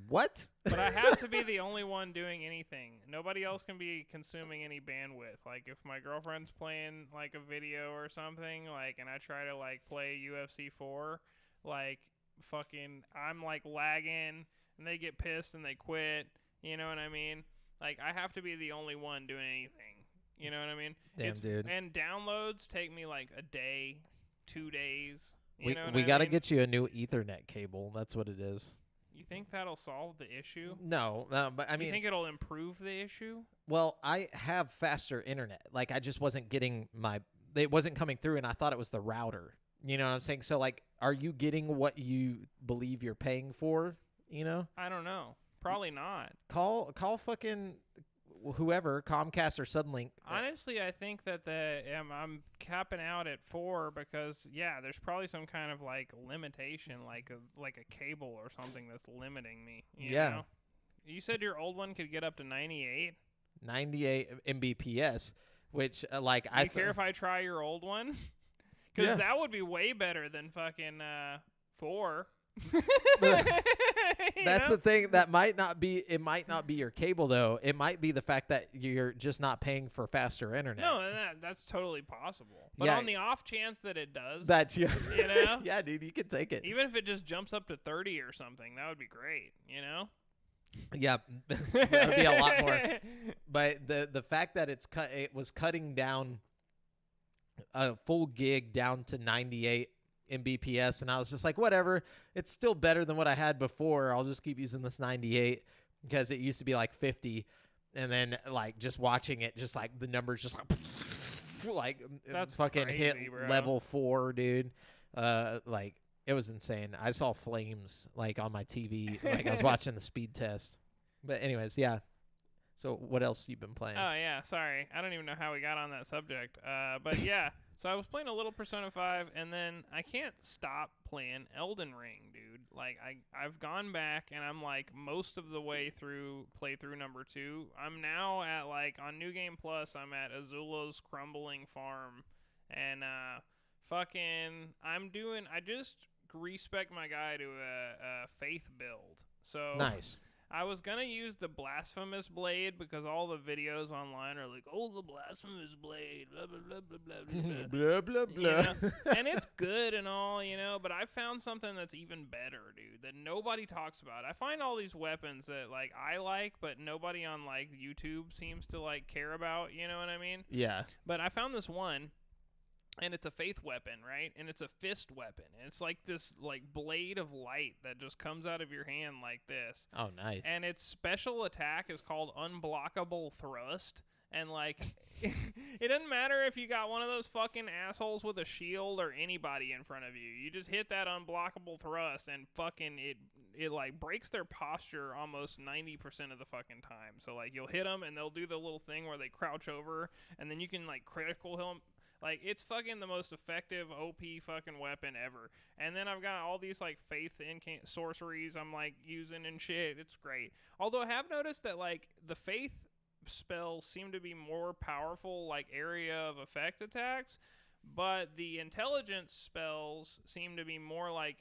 What? But I have to be the only one doing anything. Nobody else can be consuming any bandwidth. Like if my girlfriend's playing like a video or something, like, and I try to like play UFC 4, like fucking, I'm like lagging, and they get pissed and they quit. You know what I mean? Like I have to be the only one doing anything. You know what I mean? Damn, dude. And downloads take me like a day, 2 days. You We know what we I got to mean? get you a new Ethernet cable. That's what it is. You think that'll solve the issue? No, but I You mean, think it'll improve the issue? well, I have faster internet. Like I just wasn't getting it wasn't coming through, and I thought it was the router. You know what I'm saying? So like, are you getting what you believe you're paying for? You know, I don't know. Probably not. call fucking whoever, Comcast or Suddenlink. Honestly, I think that I'm capping out at 4 because there's probably some kind of like limitation, like a cable or something that's limiting me. You know? You said your old one could get up to 98. 98 Mbps, which like Do I you care if I try your old one? Because Yeah. that would be way better than fucking 4. That's the thing. That might not be. It might not be your cable though. It might be the fact that you're just not paying for faster internet. No, that's totally possible. But Yeah. on the off chance that it does, That's you. you know, Yeah, dude, you can take it. even if it just jumps up to 30 or something, that would be great. You know, Yeah, that would be a lot more. But the fact that it was cutting down a full gig down to 98 Mbps, and I was just like, whatever. It's still better than what I had before. I'll just keep using this 98 because it used to be like 50, and then like just watching it, just like the numbers just like That's fucking crazy, hit bro. level 4, dude. Like it was insane. I saw flames like on my TV, like I was watching the speed test. But anyways, yeah. So what else you been playing? Oh yeah, sorry. I don't even know how we got on that subject. But yeah, so I was playing a little Persona 5, and then I can't stop playing Elden Ring, dude. Like I've gone back, and I'm like most of the way through playthrough number 2. I'm now at like on New Game Plus. I'm at Azula's Crumbling Farm, and I just respec my guy to a faith build. So Nice. I was going to use the Blasphemous Blade because all the videos online are like, oh, the Blasphemous Blade, blah, blah, blah, blah, blah, blah, blah. blah blah You blah. know? And it's good and all, you know, but I found something that's even better, dude, that nobody talks about. I find all these weapons that, like, I like, but nobody on, like, YouTube seems to, like, care about, you know what I mean? Yeah. But I found this one, and it's a faith weapon, right? And it's a fist weapon. And it's like this like blade of light that just comes out of your hand like this. Oh, nice. And its special attack is called Unblockable Thrust. And like it doesn't matter if you got one of those fucking assholes with a shield or anybody in front of you. You just hit that unblockable thrust and fucking it like breaks their posture almost 90% of the fucking time. So like you'll hit them and they'll do the little thing where they crouch over and then you can like critical hit 'em. Like, it's fucking the most effective OP fucking weapon ever. And then I've got all these, like, faith sorceries I'm, like, using and shit. It's great. Although I have noticed that, like, the faith spells seem to be more powerful, like, area of effect attacks. But the intelligence spells seem to be more, like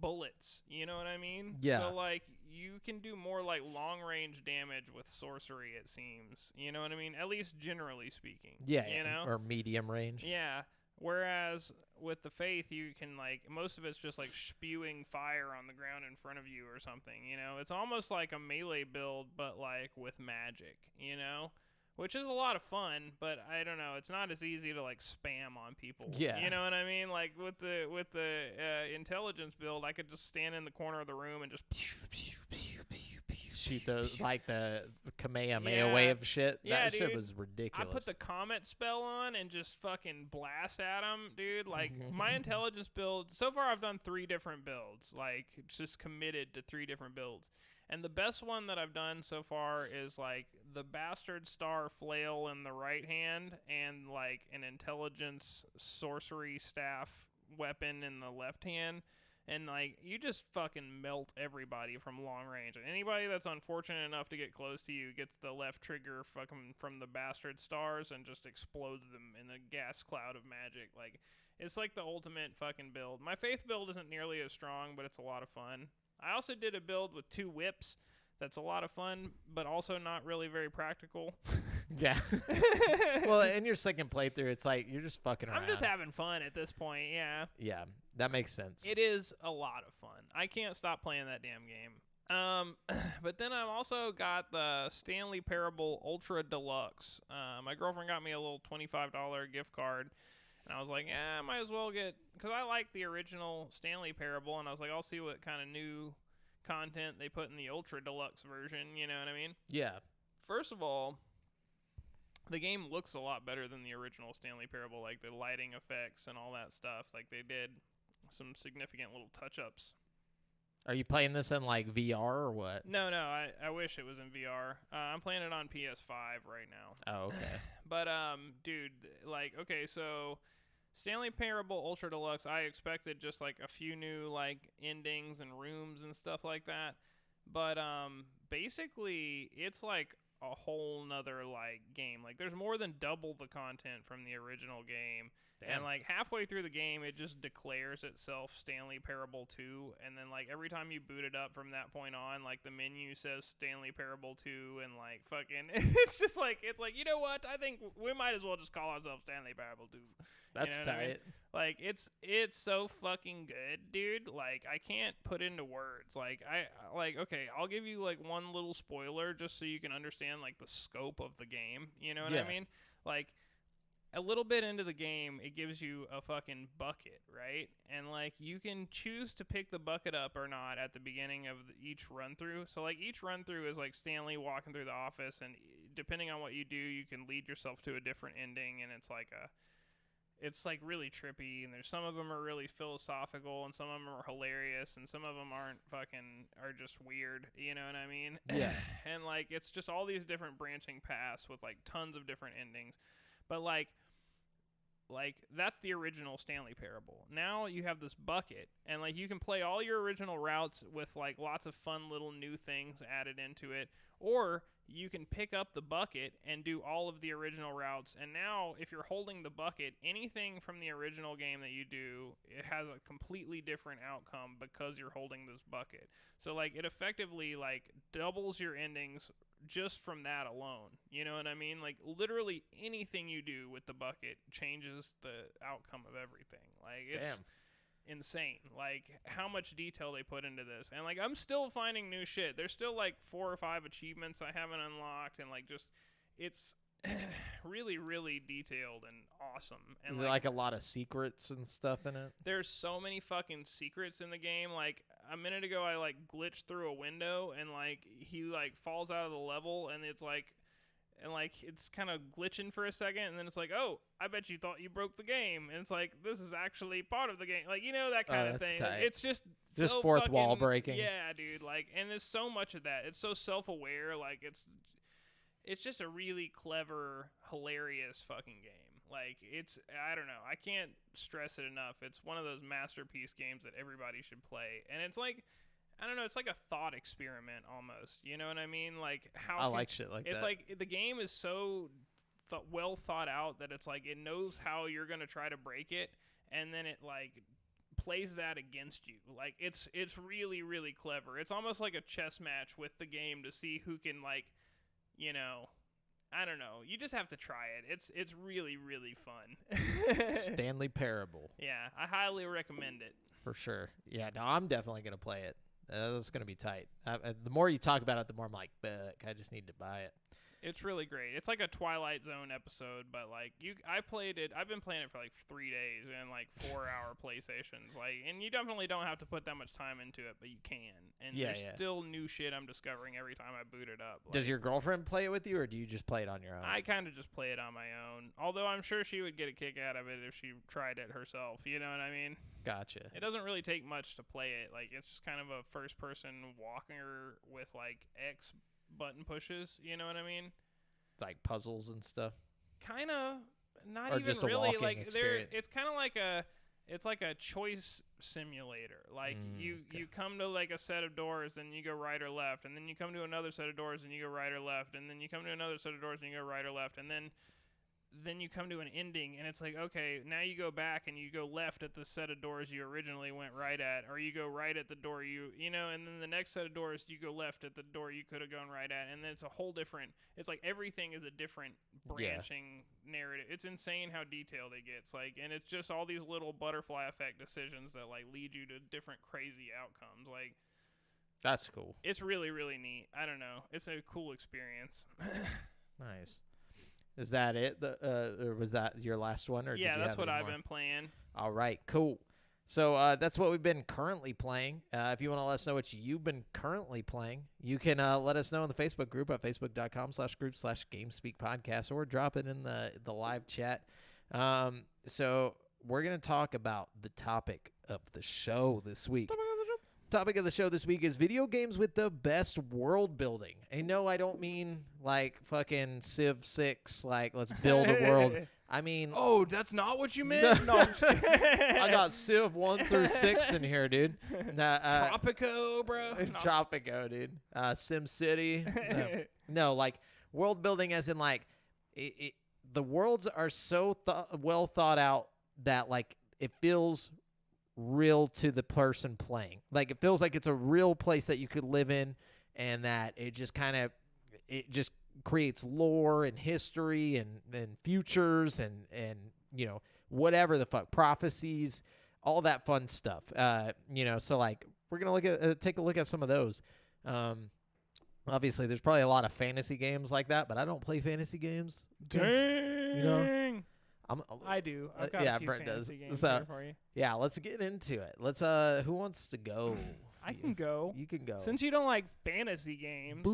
bullets. You know what I mean? Yeah. So, like, you can do more, like, long-range damage with sorcery, it seems. You know what I mean? At least generally speaking. Yeah. You know? Or medium range. Yeah. Whereas with the faith, you can, like, most of it's just, like, spewing fire on the ground in front of you or something, you know? It's almost like a melee build, but, like, with magic, you know? Which is a lot of fun, but I don't know. It's not as easy to like spam on people. Yeah. You know what I mean? Like with the intelligence build, I could just stand in the corner of the room and just shoot those like the Kamehameha wave shit. Yeah, That shit dude. was I ridiculous. put the comet spell on and just fucking blast at him, dude. Like, my intelligence build, so far I've done 3 different builds. Like, just committed to 3 different builds. And the best one that I've done so far is, like, the Bastard Star Flail in the right hand and, like, an intelligence sorcery staff weapon in the left hand. And, like, you just fucking melt everybody from long range. And anybody that's unfortunate enough to get close to you gets the left trigger fucking from the Bastard Stars and just explodes them in a gas cloud of magic. Like, it's like the ultimate fucking build. My Faith build isn't nearly as strong, but it's a lot of fun. I also did a build with 2 whips. That's a lot of fun, but also not really very practical. Yeah. Well, in your second playthrough, it's like you're just fucking around. I'm just having fun at this point, yeah. Yeah, that makes sense. It is a lot of fun. I can't stop playing that damn game. But then I've also got the Stanley Parable Ultra Deluxe. My girlfriend got me a little $25 gift card. And I was like, I might as well get, because I like the original Stanley Parable, and I was like, I'll see what kind of new content they put in the Ultra Deluxe version, you know what I mean? Yeah. First of all, the game looks a lot better than the original Stanley Parable, like the lighting effects and all that stuff. Like, they did some significant little touch-ups. Are you playing this in, like, VR or what? No, I wish it was in VR. I'm playing it on PS5 right now. Oh, okay. But, dude, like, okay, so Stanley Parable Ultra Deluxe, I expected just, like, a few new, like, endings and rooms and stuff like that. But, basically, it's, like, a whole nother, like, game. Like, there's more than double the content from the original game. Damn. And, like, halfway through the game, it just declares itself Stanley Parable 2. And then, like, every time you boot it up from that point on, like, the menu says Stanley Parable 2. And, like, fucking, it's just like, you know what? I think we might as well just call ourselves Stanley Parable 2. That's you know what tight. I mean? Like, it's so fucking good, dude. Like, I can't put into words. Like, okay, I'll give you, like, one little spoiler just so you can understand, like, the scope of the game. You know what I mean? Like, a little bit into the game, it gives you a fucking bucket, right? And, like, you can choose to pick the bucket up or not at the beginning of each run-through. So, like, each run-through is, like, Stanley walking through the office, and depending on what you do, you can lead yourself to a different ending, and it's like really trippy, and there's some of them are really philosophical, and some of them are hilarious, and some of them are just weird, you know what I mean? Yeah. And, like, it's just all these different branching paths with, like, tons of different endings. But, like, that's the original Stanley Parable. Now you have this bucket, and, like, you can play all your original routes with, like, lots of fun little new things added into it, or you can pick up the bucket and do all of the original routes. And now, if you're holding the bucket, anything from the original game that you do, it has a completely different outcome because you're holding this bucket. So, like, it effectively, like, doubles your endings just from that alone. You know what I mean? Like, literally anything you do with the bucket changes the outcome of everything. Like, it's insane, like, how much detail they put into this. And, like, I'm still finding new shit. There's still, like, 4 or 5 achievements I haven't unlocked, and, like, just, it's really, really detailed and awesome. And is there, like, a lot of secrets and stuff in it? There's so many fucking secrets in the game. Like, a minute ago, I, like, glitched through a window, and, like, he, like, falls out of the level, and it's, like, it's kind of glitching for a second, and then it's like, oh, I bet you thought you broke the game. And it's like, this is actually part of the game. Like, you know, that kind of thing. Tight. It's just so fourth fucking, wall breaking. Yeah, dude. Like, and there's so much of that. It's so self-aware. Like, it's just a really clever, hilarious fucking game. Like, I don't know. I can't stress it enough. It's one of those masterpiece games that everybody should play. And it's like, I don't know, it's like a thought experiment almost. You know what I mean? Like, I like shit like that. It's like the game is so well thought out that it's like it knows how you're going to try to break it, and then it, like, plays that against you. Like, it's really, really clever. It's almost like a chess match with the game to see who can, like, you know, I don't know. You just have to try it. It's really, really fun. Stanley Parable. Yeah, I highly recommend it. For sure. Yeah, no, I'm definitely going to play it. That's going to be tight. The more you talk about it, the more I'm like, I just need to buy it. It's really great. It's like a Twilight Zone episode, but like I played it. I've been playing it for like 3 days and like 4-hour play sessions. Like, and you definitely don't have to put that much time into it, but you can. And there's still new shit I'm discovering every time I boot it up. Like, Does your girlfriend play it with you, or do you just play it on your own? I kind of just play it on my own. Although I'm sure she would get a kick out of it if she tried it herself. You know what I mean? Gotcha. It doesn't really take much to play it. Like, it's just kind of a first-person walker with like X button pushes. You know what I mean? Like puzzles and stuff. Kind of, not or even just a really. walking Like experience. it's kind of like it's like a choice simulator. Like you come to like a set of doors and you go right or left, and then you come to another set of doors and you go right or left, and then you come to another set of doors and you go right or left, and then you come to an ending, and it's like, okay, now you go back and you go left at the set of doors you originally went right at, or you go right at the door you know, and then the next set of doors you go left at the door you could have gone right at, and then it's a whole different, it's like everything is a different branching narrative. It's insane how detailed it gets, like, and it's just all these little butterfly effect decisions that like lead you to different crazy outcomes. Like, that's cool. It's really, really neat. I don't know. It's a cool experience. Nice. Is that it? Or was that your last one? Or yeah, did you that's have what any I've more? been playing. All right, cool. So that's what we've been currently playing. If you want to let us know what you've been currently playing, you can let us know in the Facebook group at facebook.com/group/GameSpeakPodcast, or drop it in the live chat. So we're going to talk about the topic of the show this week. Topic of the show this week is video games with the best world building. And no, I don't mean like fucking Civ 6, like let's build a world. I mean, oh, that's not what you meant? No, I'm just kidding. I got Civ 1 through 6 in here, dude. Tropico, bro. Tropico, dude. Sim City. No, like world building as in like the worlds are so well thought out that like it feels real to the person playing. Like it feels like it's a real place that you could live in, and that it just creates lore and history and futures and you know, whatever the fuck, prophecies, all that fun stuff. You know, so like we're gonna take a look at some of those. Obviously there's probably a lot of fantasy games like that, but I don't play fantasy games. Dang. You know, I do. I've got a few Brent fantasy does. games So, here for you. yeah, let's get into it. Let's who wants to go? I can go. You can go. Since you don't like fantasy games,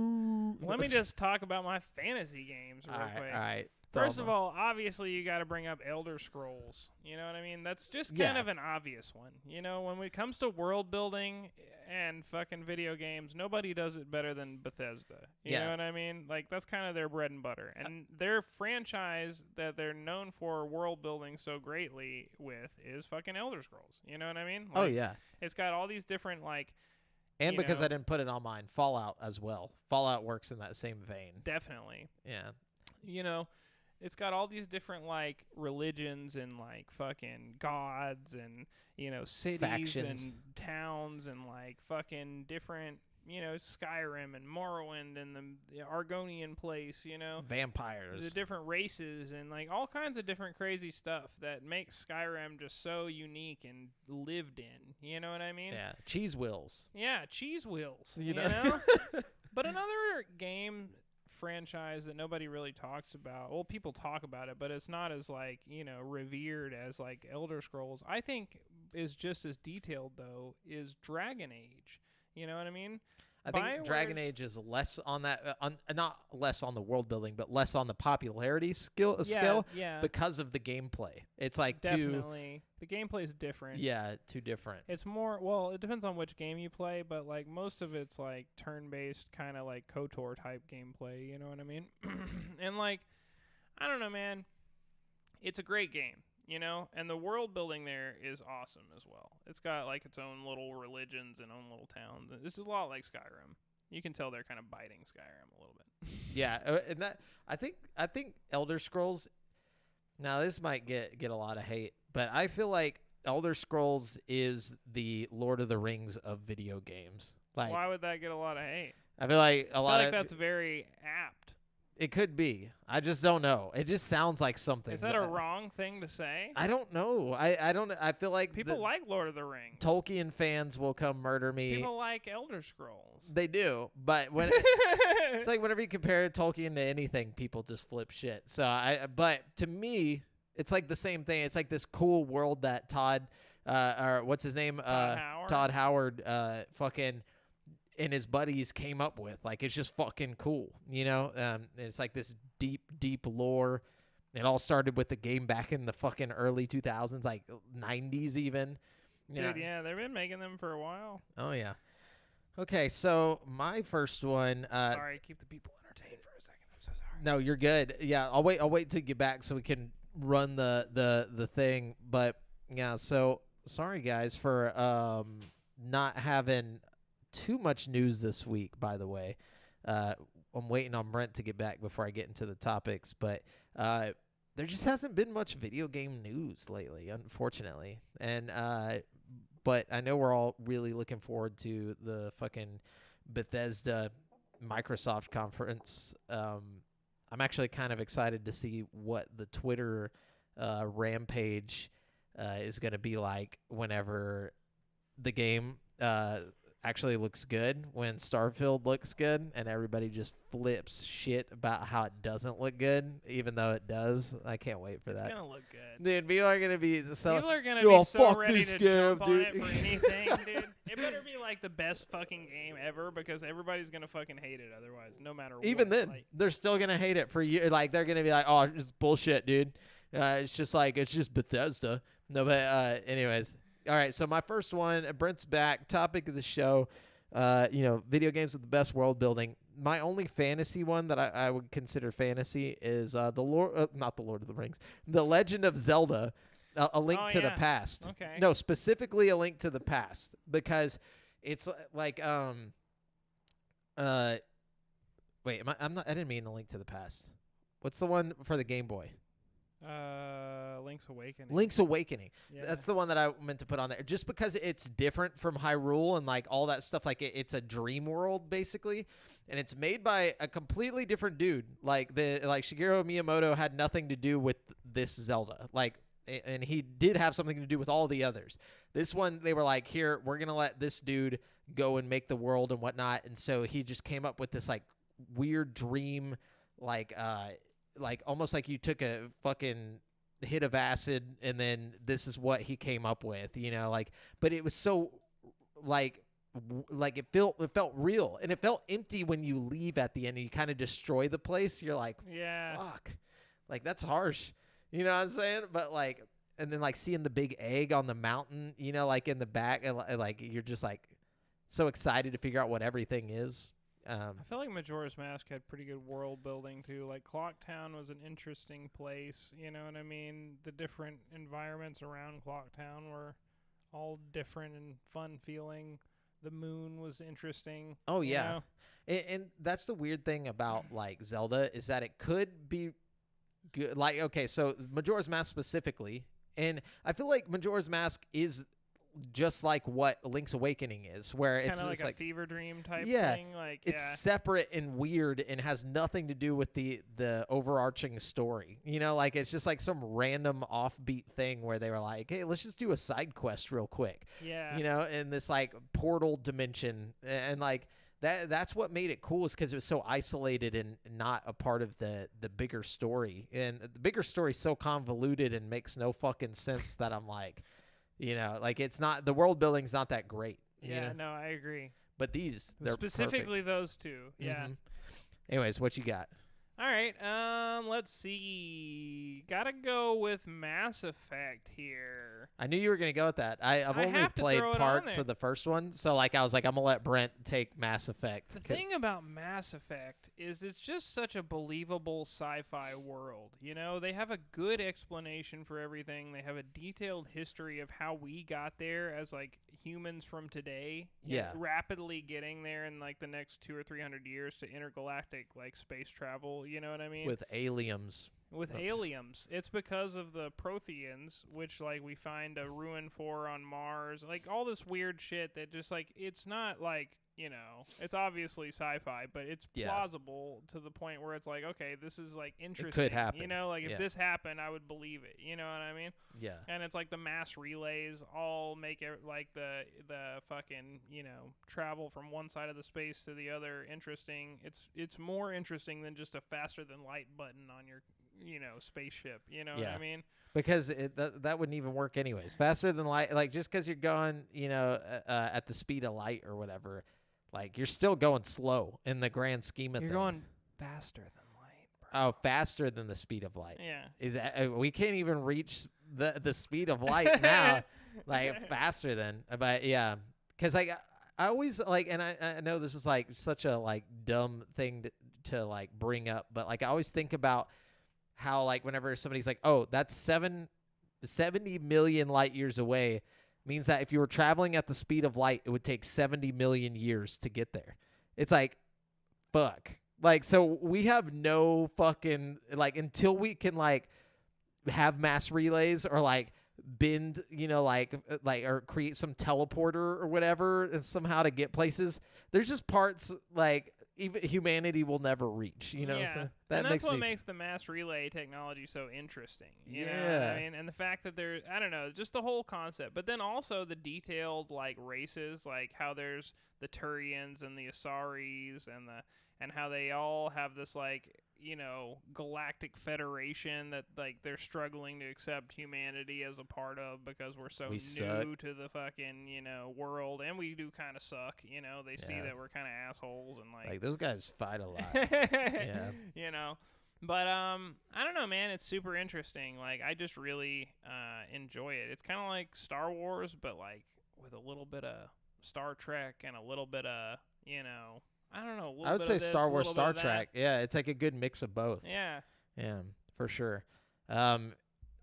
let me just talk about my fantasy games real quick. All right. First of all, obviously you got to bring up Elder Scrolls. You know what I mean? That's just kind of an obvious one. You know, when it comes to world building and fucking video games, nobody does it better than Bethesda. You know what I mean? Like, that's kind of their bread and butter. And their franchise that they're known for world building so greatly with is fucking Elder Scrolls. You know what I mean? Like, it's got all these different, like, and because I didn't put it on mine, Fallout as well. Fallout works in that same vein. Definitely. Yeah. You know, it's got all these different, like, religions and, like, fucking gods and, you know, cities factions and towns and, like, fucking different, you know, Skyrim and Morrowind and the Argonian place, you know. Vampires. The different races and, like, all kinds of different crazy stuff that makes Skyrim just so unique and lived in. You know what I mean? Yeah. Cheese wheels. Yeah, cheese wheels. You know? know? But another game franchise that nobody really talks about, well, people talk about it, but it's not as, like, you know, revered as, like, Elder Scrolls, I think is just as detailed, though, is Dragon Age. You know what I mean? I think Dragon Age is less on that, not less on the world building, but less on the popularity scale because of the gameplay. It's like definitely the gameplay is different. Yeah, too different. It's more, well, it depends on which game you play, but like most of it's like turn-based, kind of like KOTOR type gameplay. You know what I mean? And like, I don't know, man. It's a great game. You know, and the world building there is awesome as well. It's got like its own little religions and own little towns. This is a lot like Skyrim. You can tell they're kind of biting Skyrim a little bit. Yeah, and that I think Elder Scrolls. Now this might get a lot of hate, but I feel like Elder Scrolls is the Lord of the Rings of video games. Like, why would that get a lot of hate? I feel like that's very apt. It could be. I just don't know. It just sounds like something. Is that a wrong thing to say? I don't know. I don't. I feel like People like Lord of the Rings. Tolkien fans will come murder me. People like Elder Scrolls. They do, but when it's like whenever you compare Tolkien to anything, people just flip shit. So but to me, it's like the same thing. It's like this cool world that Todd, or what's his name, Todd Howard, fucking, and his buddies came up with. Like, it's just fucking cool, you know. It's like this deep lore. It all started with the game back in the fucking early 2000s, like 90s even. Dude, yeah, they've been making them for a while. Oh yeah. Okay, so my first one. Sorry, keep the people entertained for a second. I'm so sorry. No, you're good. Yeah, I'll wait till you get back so we can run the thing. But yeah, so sorry guys for not having too much news this week. By the way, I'm waiting on Brent to get back before I get into the topics. But there just hasn't been much video game news lately, unfortunately. And but I know we're all really looking forward to the fucking Bethesda Microsoft conference. I'm actually kind of excited to see what the Twitter rampage is going to be like whenever the game actually looks good, when Starfield looks good and everybody just flips shit about how it doesn't look good, even though it does. I can't wait for that. It's going to look good. Dude, people are going to be so... People are going to be so fuck ready this to game, jump on dude. it for anything, dude. It better be like the best fucking game ever, because everybody's going to fucking hate it otherwise, no matter what. Even then, like, they're still going to hate it for you. Like, they're going to be like, oh, it's bullshit, dude. It's just Bethesda. No, but anyways. All right, so my first one, Brent's back. Topic of the show, video games with the best world building. My only fantasy one that I would consider fantasy is not the Lord of the Rings, The Legend of Zelda, A Link to the Past. Okay. No, specifically A Link to the Past, because it's like wait, I didn't mean A Link to the Past. What's the one for the Game Boy? Link's Awakening. Link's Awakening. Yeah. That's the one that I meant to put on there. Just because it's different from Hyrule and like all that stuff. Like it's a dream world basically, and it's made by a completely different dude. Like Shigeru Miyamoto had nothing to do with this Zelda. And he did have something to do with all the others. This one, they were like, here, we're gonna let this dude go and make the world and whatnot. And so he just came up with this like weird dream, like almost like you took a fucking hit of acid and then this is what he came up with, but it was so like it felt real, and it felt empty when you leave at the end and you kind of destroy the place. You're like, yeah, fuck, like that's harsh, you know what I'm saying? But like, and then like seeing the big egg on the mountain, like in the back, and like you're just like so excited to figure out what everything is. I feel like Majora's Mask had pretty good world building too. Like Clocktown was an interesting place, you know what I mean? The different environments around Clocktown were all different and fun feeling. The moon was interesting. Oh yeah. And that's the weird thing about like Zelda, is that it could be good. Like, okay, so Majora's Mask specifically, and I feel like Majora's Mask is just like what Link's Awakening is, where it's kind of like like a fever dream type yeah, thing. Like, it's separate and weird and has nothing to do with the overarching story. Like it's just like some random offbeat thing where they were like, hey, let's just do a side quest real quick. Yeah. In this like portal dimension, and like that's what made it cool, is because it was so isolated and not a part of the bigger story. And the bigger story is so convoluted and makes no fucking sense that I'm like, like it's not, the world building's not that great. Yeah, no, I agree. But they're specifically perfect. Those two. Yeah. Mm-hmm. Anyways, what you got? All right. Let's see. Gotta go with Mass Effect here. I knew you were gonna go with that. I've only played parts of the first one, so like I was like, I'm gonna let Brent take Mass Effect. The thing about Mass Effect is it's just such a believable sci-fi world. They have a good explanation for everything. They have a detailed history of how we got there as like humans from today. Yeah. Rapidly getting there in like the next 200 or 300 years to intergalactic like space travel. You know what I mean? With aliens. With aliens. It's because of the Protheans, which like we find a ruin for on Mars. Like all this weird shit that just like, it's not like it's obviously sci-fi, but it's Yeah. plausible to the point where it's like, okay, this is like interesting. could happen. Like if Yeah. this happened, I would believe it. You know what I mean? Yeah. And it's like the mass relays all make it like the fucking travel from one side of the space to the other interesting. It's more interesting than just a faster than light button on your spaceship. You know what Yeah. I mean? Because that wouldn't even work anyways. Faster than light, like just because you're going, at the speed of light or whatever, like you're still going slow in the grand scheme of You're things. going faster than light, bro. Oh, faster than the speed of light. Yeah. Is that, we can't even reach the speed of light now, like faster than. But yeah, because like I always like, and I know this is like such a like dumb thing to like bring up, but like I always think about how like whenever somebody's like, oh, that's 70 million light years away, means that if you were traveling at the speed of light, it would take 70 million years to get there. It's like, fuck. Like, so we have no fucking, like, until we can, like, have mass relays or, like, bend, or create some teleporter or whatever and somehow to get places, there's just parts, like, even humanity will never reach, Yeah. So and that's what makes the mass relay technology so interesting. You know what Yeah. I mean? And the fact that there, I don't know, just the whole concept. But then also the detailed like races, like how there's the Turians and the Asaris and how they all have this like galactic federation that like they're struggling to accept humanity as a part of because we're so We new suck. to the fucking world, and we do kind of suck. They see Yeah. that we're kind of assholes and Like, those guys fight a lot. Yeah. But I don't know, man. It's super interesting. Like I just really enjoy it. It's kind of like Star Wars, but like with a little bit of Star Trek and a little bit of I don't know. I would say Star Wars, Star Trek. Yeah, it's like a good mix of both. Yeah. Yeah, for sure.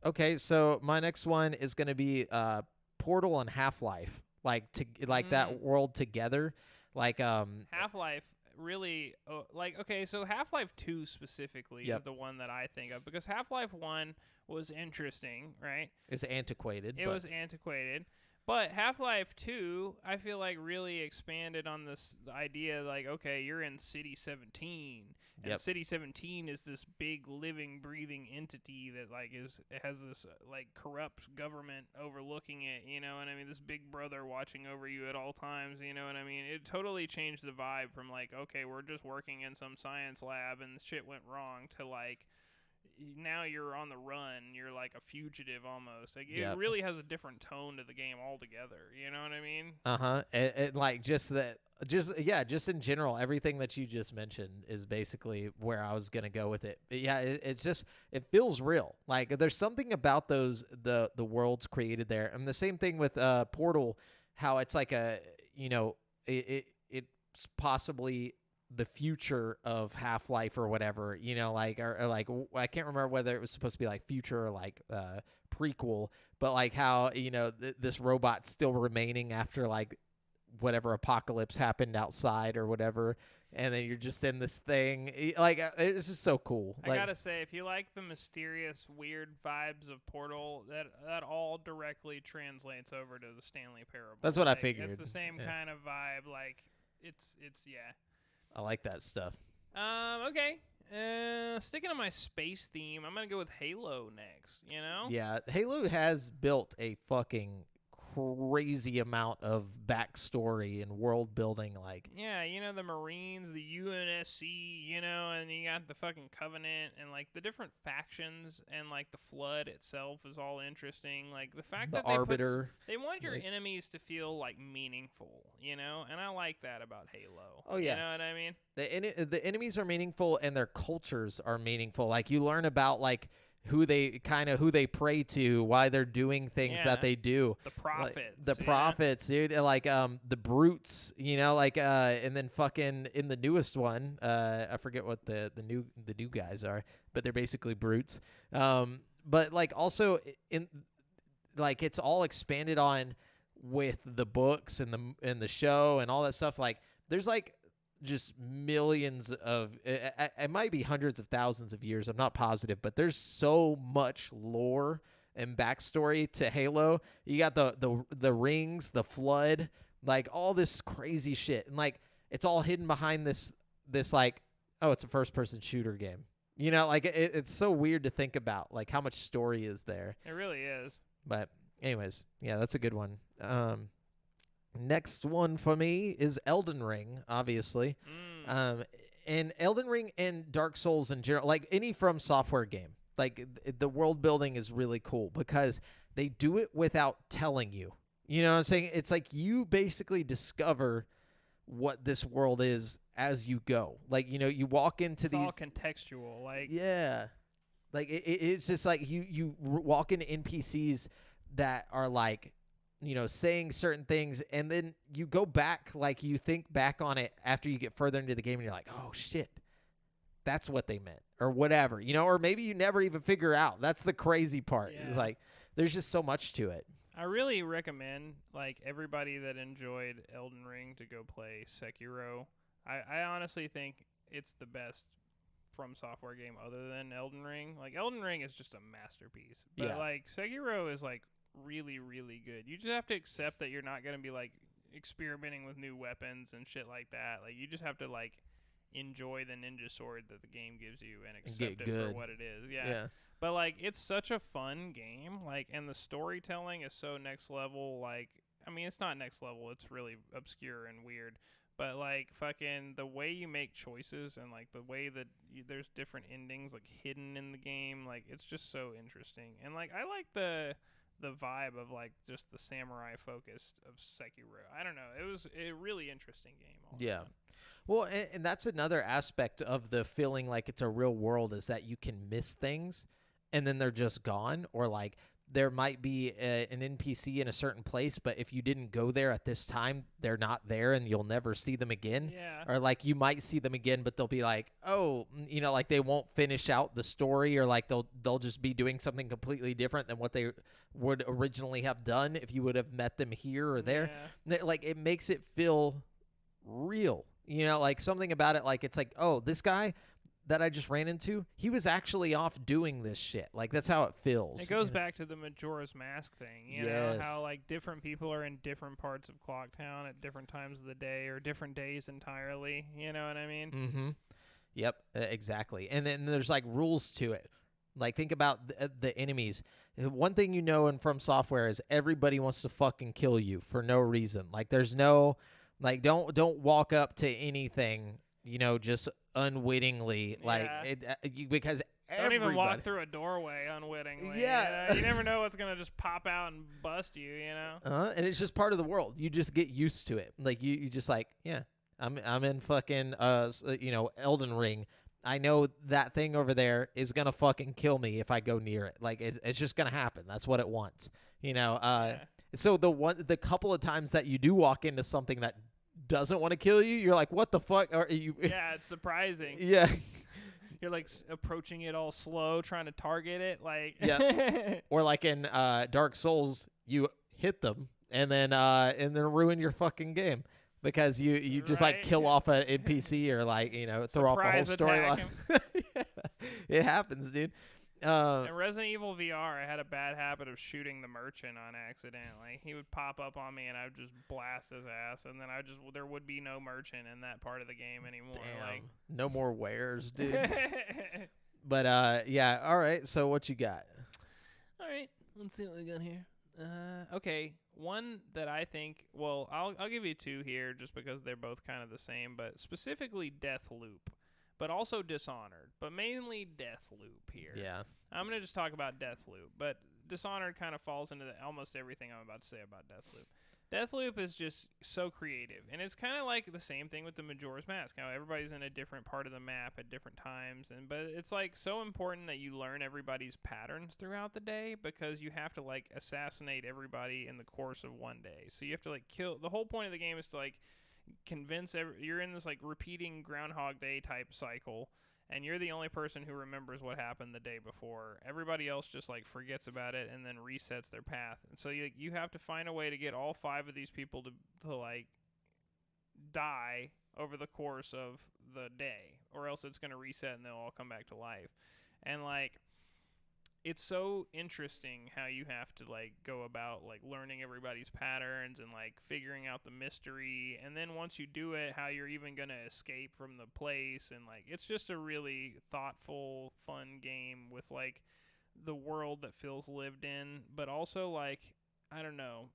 Okay, so my next one is going to be Portal and Half-Life, that world together. Like Half-Life really okay, so Half-Life 2 specifically Yep. is the one that I think of because Half-Life 1 was interesting, right? it's antiquated. It but was antiquated. But Half-Life 2, I feel like really expanded on this idea like, okay, you're in City 17. And Yep. City 17 is this big living, breathing entity that like has this like corrupt government overlooking it, you know what I mean? This big brother watching over you at all times, you know what I mean? It totally changed the vibe from like, okay, we're just working in some science lab and shit went wrong to like now you're on the run, you're like a fugitive almost. Like Yep. it really has a different tone to the game altogether. You know what I mean? And like just in general, everything that you just mentioned is basically where I was gonna go with it. But yeah, it feels real. Like there's something about those the worlds created there, and the same thing with Portal, how it's like it's possibly the future of Half-Life or whatever, or I can't remember whether it was supposed to be like future or like prequel, but like how this robot's still remaining after like whatever apocalypse happened outside or whatever, and then you're just in this thing. Like it's just so cool. I gotta say, if you like the mysterious, weird vibes of Portal, that all directly translates over to the Stanley Parable. That's what I Like, figured. It's the same Yeah. kind of vibe. Like it's yeah. I like that stuff. Okay. Sticking to my space theme, I'm gonna go with Halo next. Yeah, Halo has built a fucking crazy amount of backstory and world building. Like, Yeah, the Marines, the UNSC, and you got the fucking Covenant and like the different factions and like the Flood itself is all interesting. Like the fact the that Arbiter. they want your like- enemies to feel like meaningful, and I like that about Halo. Oh, yeah. You know what I mean? The enemies are meaningful and their cultures are meaningful. Like you learn about like who they pray to, why they're doing things Yeah. that they do. The Like, prophets. the prophets, dude, and like the brutes, and then fucking in the newest one, I forget what the new guys are, but they're basically brutes. But like also in like it's all expanded on with the books and the show and all that stuff. Like there's like just millions of it might be hundreds of thousands of years, I'm not positive, but there's so much lore and backstory to Halo. You got the rings, the Flood, like all this crazy shit, and like it's all hidden behind this like, oh, it's a first person shooter game. You know, like it's so weird to think about, like how much story is there. It really is. But anyways, yeah, that's a good one. Next one for me is Elden Ring, obviously. And Elden Ring and Dark Souls in general, like any From Software game, like the world building is really cool because they do it without telling you. You know what I'm saying? It's like you basically discover what this world is as you go. Like, you know, you walk into It's these all contextual. Like, yeah. Like it's just like you walk into NPCs that are like, you know, saying certain things, and then you go back, like you think back on it after you get further into the game, and you're like, oh shit, that's what they meant, or whatever, you know, or maybe you never even figure out. That's the crazy part. Yeah. It's like there's just so much to it. I really recommend like everybody that enjoyed Elden Ring to go play Sekiro. I honestly think it's the best From Software game other than Elden Ring. Like Elden Ring is just a masterpiece, but Yeah. like Sekiro is like really really good. You just have to accept that you're not going to be like experimenting with new weapons and shit like that. Like you just have to like enjoy the ninja sword that the game gives you and accept get it good. for what it is. Yeah. But like it's such a fun game, like, and the storytelling is so next level. Like, I mean, it's not next level; it's really obscure and weird. But like, fucking the way you make choices and like the way that there's different endings like hidden in the game, like it's just so interesting. And like, I like the vibe of like just the samurai focused of Sekiro. I don't know; it was a really interesting game. Yeah. Well, and that's another aspect of the feeling like it's a real world, is that you can miss things and then they're just gone, or like there might be an NPC in a certain place, but if you didn't go there at this time, they're not there and you'll never see them again. Yeah. Or like you might see them again, but they'll be like, oh, you know, like they won't finish out the story, or like they'll just be doing something completely different than what they would originally have done if you would have met them here or there. Yeah. Like it makes it feel real. You know, like something about it, like it's like, oh, this guy that I just ran into, he was actually off doing this shit. Like that's how it feels. It goes you know? back to the Majora's Mask thing, you know, Yes. how like different people are in different parts of Clocktown at different times of the day or different days entirely. You know what I mean? Mm-hmm. Yep, exactly. And then there's like rules to it. Like think about the enemies. One thing you know in From Software is everybody wants to fucking kill you for no reason. Like there's no, like don't walk up to anything, you know, just unwittingly, like because don't even walk everybody- through a doorway unwittingly. Yeah. You know? You never know what's gonna just pop out and bust you. You know? And it's just part of the world. You just get used to it. Like you just like, yeah, I'm in fucking you know, Elden Ring. I know that thing over there is gonna fucking kill me if I go near it. Like it's just gonna happen. That's what it wants. You know. So the couple of times that you do walk into something that doesn't want to kill you, you're like, what the fuck are you? Yeah, it's surprising. Yeah. You're like approaching it all slow, trying to target it, like. Yeah. Or like in Dark Souls, you hit them and then ruin your fucking game because you just like Right. kill off an NPC or like, you know, throw Surprise off the whole attack storyline. Yeah. It happens, dude. In Resident Evil VR, I had a bad habit of shooting the merchant on accident. Like he would pop up on me, and I would just blast his ass, and then there would be no merchant in that part of the game anymore. Damn. No more wares, dude. Like, But yeah, all right. So what you got? all right, let's see what we got here. Okay, one that I think. Well, I'll give you two here, just because they're both kind of the same, but specifically Deathloop. But also Dishonored, but mainly Deathloop here. Yeah. I'm going to just talk about Deathloop, but Dishonored kind of falls into almost everything I'm about to say about Deathloop. Deathloop is just so creative, and it's kind of like the same thing with the Majora's Mask, how everybody's in a different part of the map at different times, but it's like so important that you learn everybody's patterns throughout the day, because you have to like assassinate everybody in the course of one day. So you have to like kill. The whole point of the game is to like convince you're in this like repeating Groundhog Day type cycle, and you're the only person who remembers what happened the day before. Everybody else just like forgets about it and then resets their path. And so you have to find a way to get all 5 of these people to like die over the course of the day, or else it's going to reset and they'll all come back to life. And like it's so interesting how you have to like go about like learning everybody's patterns and like figuring out the mystery, and then once you do it, how you're even gonna escape from the place, and like it's just a really thoughtful, fun game with like the world that feels lived in, but also like I don't know.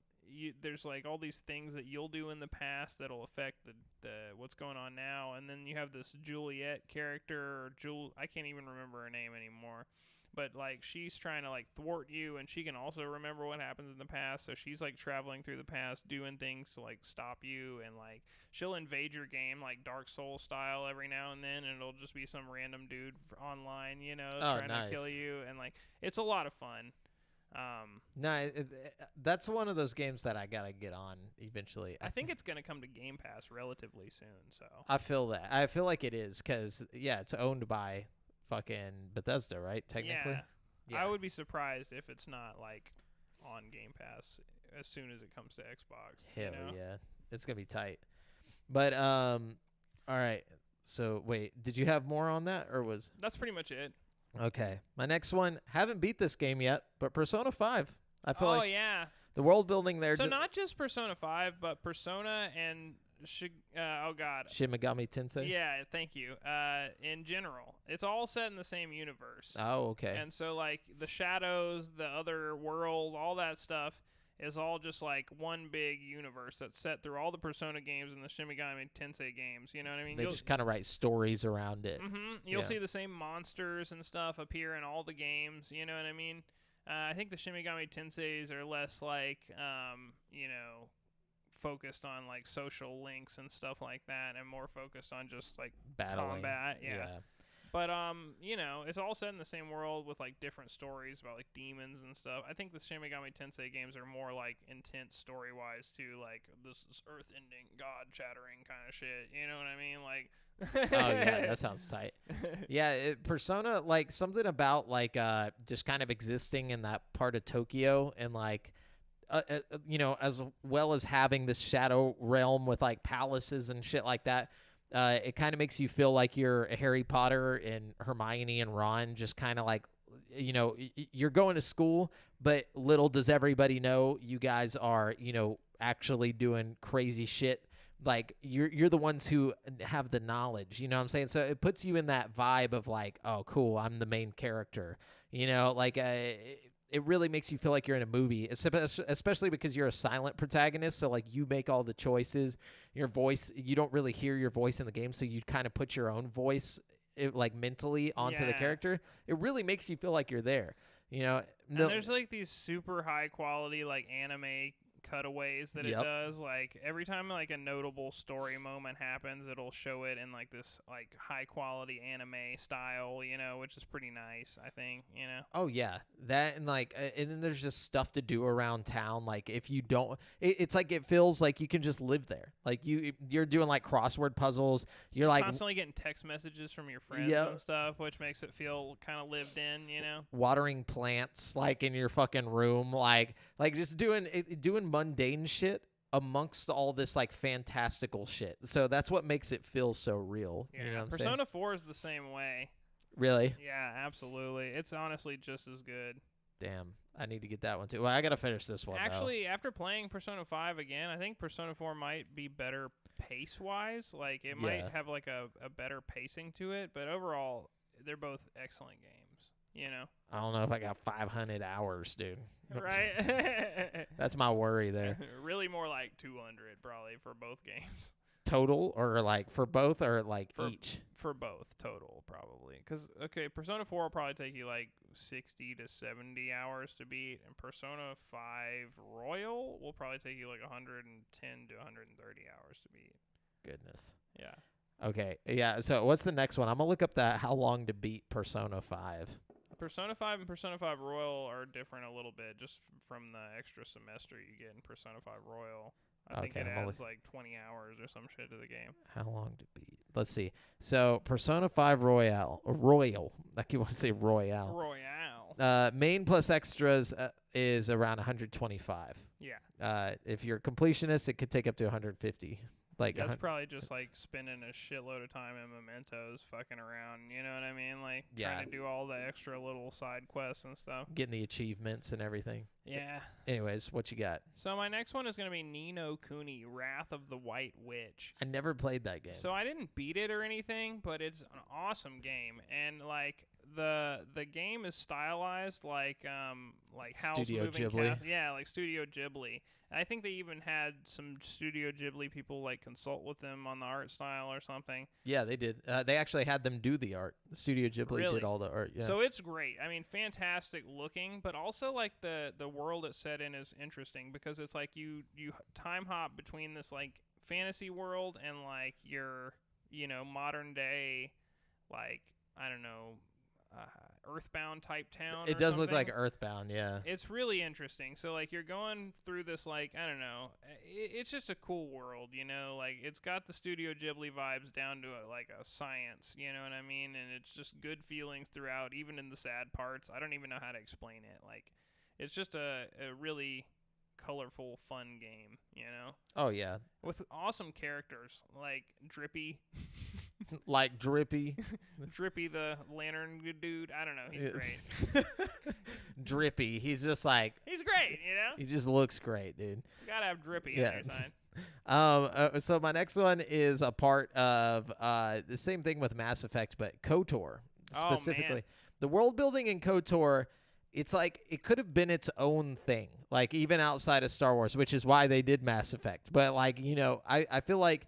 There's like all these things that you'll do in the past that'll affect the what's going on now, and then you have this Juliet character, or I can't even remember her name anymore, but like she's trying to like thwart you, and she can also remember what happens in the past, so she's like traveling through the past doing things to like stop you, and like she'll invade your game like Dark Souls style every now and then, and it'll just be some random dude online, trying to kill you, and like it's a lot of fun. No, that's one of those games that I gotta get on eventually. I think it's gonna come to Game Pass relatively soon. So I feel that. I feel like it is because it's owned by fucking Bethesda, right? Technically. Yeah. I would be surprised if it's not like on Game Pass as soon as it comes to Xbox. Hell yeah, it's gonna be tight. But all right. So wait, did you have more on that, or was that's pretty much it? Okay, my next one, haven't beat this game yet, but Persona 5. I feel like yeah, the world building there. So not just Persona 5, but Persona and Shin Megami Tensei. Yeah, thank you. In general, it's all set in the same universe. Oh, okay. And so like the shadows, the other world, all that stuff is all just like one big universe that's set through all the Persona games and the Shin Megami Tensei games. You know what I mean? They just kind of write stories around it. Mm-hmm. You'll see the same monsters and stuff appear in all the games. You know what I mean? I think the Shin Megami Tenseis are less like, focused on like social links and stuff like that, and more focused on just like battling. Combat. Yeah. But it's all set in the same world with like different stories about like demons and stuff. I think the Shin Megami Tensei games are more like intense story wise too, like this is earth-ending, god-shattering kind of shit. You know what I mean? Like, oh yeah, that sounds tight. Yeah, Persona, like something about like just kind of existing in that part of Tokyo, and like as well as having this shadow realm with like palaces and shit like that. It kind of makes you feel like you're Harry Potter and Hermione and Ron, just kind of like, you're going to school, but little does everybody know you guys are, actually doing crazy shit. Like you're the ones who have the knowledge, you know what I'm saying? So it puts you in that vibe of like, oh, cool, I'm the main character, it really makes you feel like you're in a movie, especially because you're a silent protagonist. So like you make all the choices, your voice, you don't really hear your voice in the game. So you kind of put your own voice like mentally onto the character. It really makes you feel like you're there, And there's like these super high quality like anime cutaways that it does. Like every time like a notable story moment happens, it'll show it in like this like high quality anime style, which is pretty nice, I think. Oh yeah, that, and like and then there's just stuff to do around town. Like if you don't, it's like it feels like you can just live there. Like you're doing like crossword puzzles. You're like constantly getting text messages from your friends and stuff, which makes it feel kind of lived in. Watering plants like in your fucking room, like just doing mundane shit amongst all this like fantastical shit. So that's what makes it feel so real. Yeah. You know what I'm Persona saying? 4 is the same way. Really? Yeah, absolutely. It's honestly just as good. Damn, I need to get that one too. Well, I gotta finish this one. Actually, after playing Persona 5 again, I think Persona 4 might be better pace-wise. Like it might have like a better pacing to it, but overall, they're both excellent games. I don't know if I got 500 hours, dude. Right? That's my worry there. Really more like 200 probably for both games. Total, or like for both, or like each? For both total, probably. Because, Persona 4 will probably take you like 60 to 70 hours to beat, and Persona 5 Royal will probably take you like 110 to 130 hours to beat. Goodness. Yeah. Okay, yeah, so what's the next one? I'm going to look up that how long to beat Persona 5. Persona 5 and Persona 5 Royal are different a little bit, just from the extra semester you get in Persona 5 Royal. I think it adds like 20 hours or some shit to the game. How long to beat? Let's see. So Persona 5 Royal. I keep wanting to say Royale. Main plus extras is around 125. Yeah. If you're a completionist, it could take up to 150. Like, That's probably just like spending a shitload of time in Mementos, fucking around. You know what I mean? Like trying to do all the extra little side quests and stuff. getting the achievements and everything. Yeah. Anyways, what you got? So my next one is gonna be Ni no Kuni: Wrath of the White Witch. I never played that game. So I didn't beat it or anything, but it's an awesome game, and like the game is stylized like House Studio Moving Ghibli. Castle. Yeah, like Studio Ghibli. And I think they even had some Studio Ghibli people like consult with them on the art style or something. Yeah, they did. They actually had them do the art. Studio Ghibli Really? did all the art. Yeah. So it's great. I mean, fantastic looking, but also like the world it's set in is interesting because it's like you time hop between this like fantasy world and like your modern day, like I don't know, Earthbound type town. It does look like Earthbound, yeah. It's really interesting. So like you're going through this like I don't know, it's just a cool world, like it's got the Studio Ghibli vibes down to like a science, you know what I mean? And it's just good feelings throughout, even in the sad parts. I don't even know how to explain it. Like it's just a really colorful, fun game, Oh, yeah. with awesome characters like Drippy. Like Drippy. Drippy the lantern dude. I don't know. He's great. Drippy. He's just like, He's great, he just looks great, dude. You gotta have Drippy Yeah. on your side. So my next one is a part of the same thing with Mass Effect, but KOTOR Oh, man. specifically. The world building in KOTOR, it's like it could have been its own thing, like even outside of Star Wars, which is why they did Mass Effect. But like, I feel like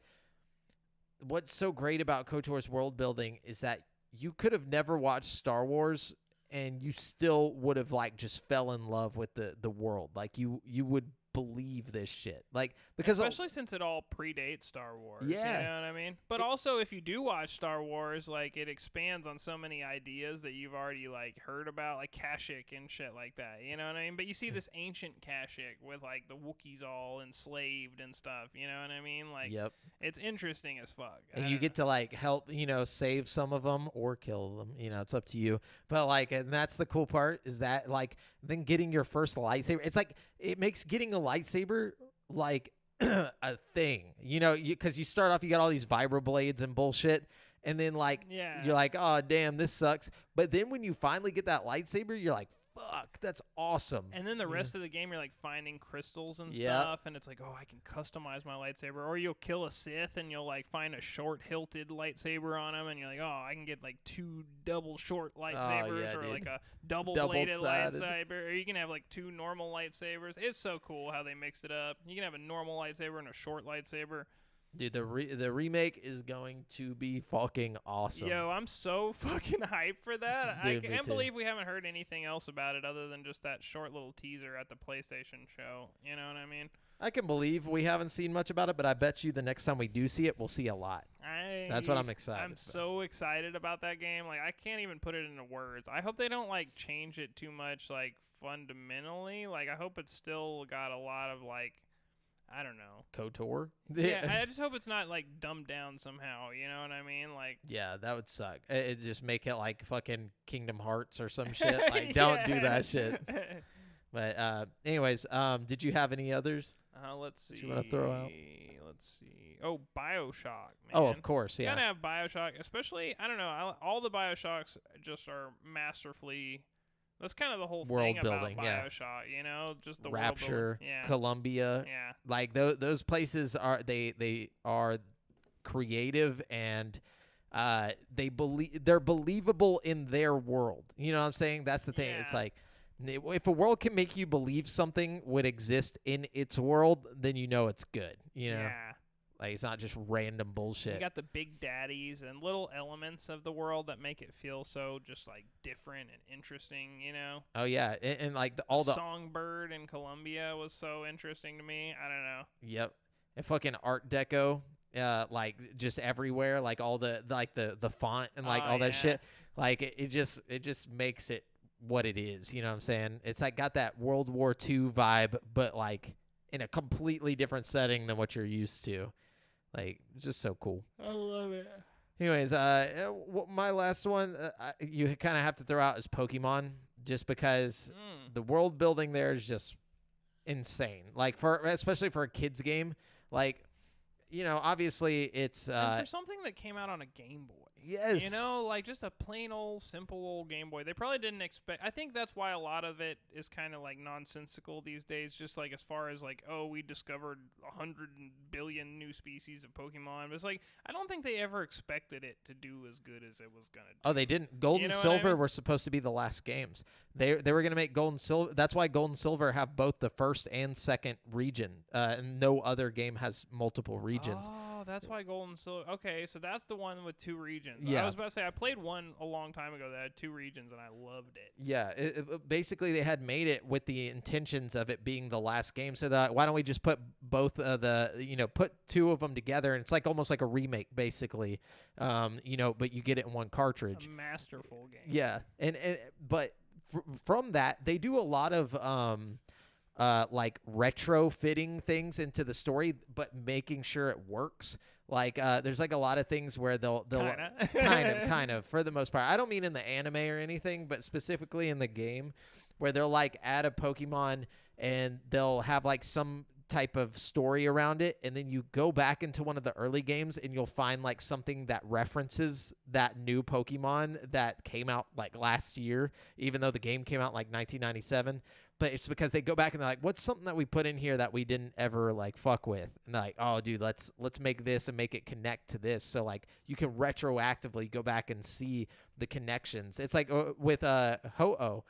what's so great about KOTOR's world building is that you could have never watched Star Wars and you still would have like just fell in love with the world. Like you would believe this shit. Like because Especially since it all predates Star Wars. Yeah. You know what I mean? But also if you do watch Star Wars, like it expands on so many ideas that you've already like heard about, like Kashyyyk and shit like that. You know what I mean? But you see this ancient Kashyyyk with like the Wookiees all enslaved and stuff. You know what I mean? Like Yep. it's interesting as fuck. And you get to like help, save some of them or kill them. It's up to you. But like, and that's the cool part is that like then getting your first lightsaber. It's like it makes getting a lightsaber like a thing, because you start off, you got all these vibroblades and bullshit. And then like, Yeah. you're like, oh damn, this sucks. But then when you finally get that lightsaber, you're like, fuck, that's awesome. And then the rest of the game, you're like finding crystals and Yeah. stuff, and it's like, oh, I can customize my lightsaber. Or you'll kill a Sith, and you'll like find a short-hilted lightsaber on him, and you're like, oh, I can get like 2 double short lightsabers, yeah, or dude. like a double-bladed Double-sided. lightsaber, or you can have like 2 normal lightsabers. It's so cool how they mixed it up. You can have a normal lightsaber and a short lightsaber. Dude, the remake is going to be fucking awesome. Yo, I'm so fucking hyped for that. Dude, I me can't too. believe we haven't heard anything else about it other than just that short little teaser at the PlayStation show. You know what I mean? I can believe we haven't seen much about it, but I bet you the next time we do see it, we'll see a lot. That's what I'm excited I'm about. so excited about that game. Like I can't even put it into words. I hope they don't like change it too much like fundamentally. Like I hope it's still got a lot of like I don't know. KOTOR? Yeah, I just hope it's not like dumbed down somehow, you know what I mean? Like Yeah, that would suck. It just make it like fucking Kingdom Hearts or some shit. Like, don't do that shit. But anyways, did you have any others? Let's see. you wanna throw out? Let's see. Oh, BioShock, man. Oh, of course, You yeah. gotta have BioShock, especially, I don't know, all the BioShocks just are masterfully. That's kind of the whole World thing building, about yeah. BioShock, just the Rapture, world building. Yeah. Columbia, Yeah. like those places are they are creative and they're believable in their world. You know what I'm saying? That's the thing. It's Yeah. like if a world can make you believe something would exist in its world, then you know it's good. Yeah. Like it's not just random You bullshit. got the big daddies and little elements of the world that make it feel so just like different and interesting, Oh yeah, and like all the Songbird in Colombia was so interesting to me. I don't know. Yep. And fucking Art Deco, like just everywhere, like all the font and like Oh, all that yeah. shit. Like it just makes it what it is. You know what I'm saying? It's like got that World War II vibe, but like in a completely different setting than what you're used to. Like it's just so cool. I love it. Anyways, my last one you kind of have to throw out is Pokemon, just because the world building there is just insane. Like especially for a kids game, like obviously it's and for something that came out on a Game Boy. yes. Like just a plain old, simple old Game Boy. They probably didn't expect. I think that's why a lot of it is kind of like nonsensical these days. Just like as far as like, oh, we discovered 100 billion new species of Pokemon. But it's like I don't think they ever expected it to do as good as it was gonna do. Oh, they didn't. Gold and know what I Silver mean? were supposed to be the last games. They were going to make Gold and Silver. That's why Gold and Silver have both the first and second region. And no other game has multiple regions. Oh, that's why Gold and Silver. Okay, so that's the one with 2 regions. Yeah. I was about to say I played one a long time ago that had 2 regions and I loved it. Yeah, basically they had made it with the intentions of it being the last game. So that why don't we just put both put 2 of them together, and it's like almost like a remake, basically. But you get it in one cartridge. A masterful game. Yeah, but from that they do a lot of like retrofitting things into the story, but making sure it works. Like there's like a lot of things where they'll kind of for the most part. I don't mean in the anime or anything, but specifically in the game where they'll like add a Pokemon and they'll have like some type of story around it, and then you go back into one of the early games and you'll find like something that references that new Pokemon that came out like last year, even though the game came out like 1997. But it's because they go back and they're like, what's something that we put in here that we didn't ever like fuck with? And they're like, oh dude, let's make this and make it connect to this. So like you can retroactively go back and see the connections. It's like with Ho-Oh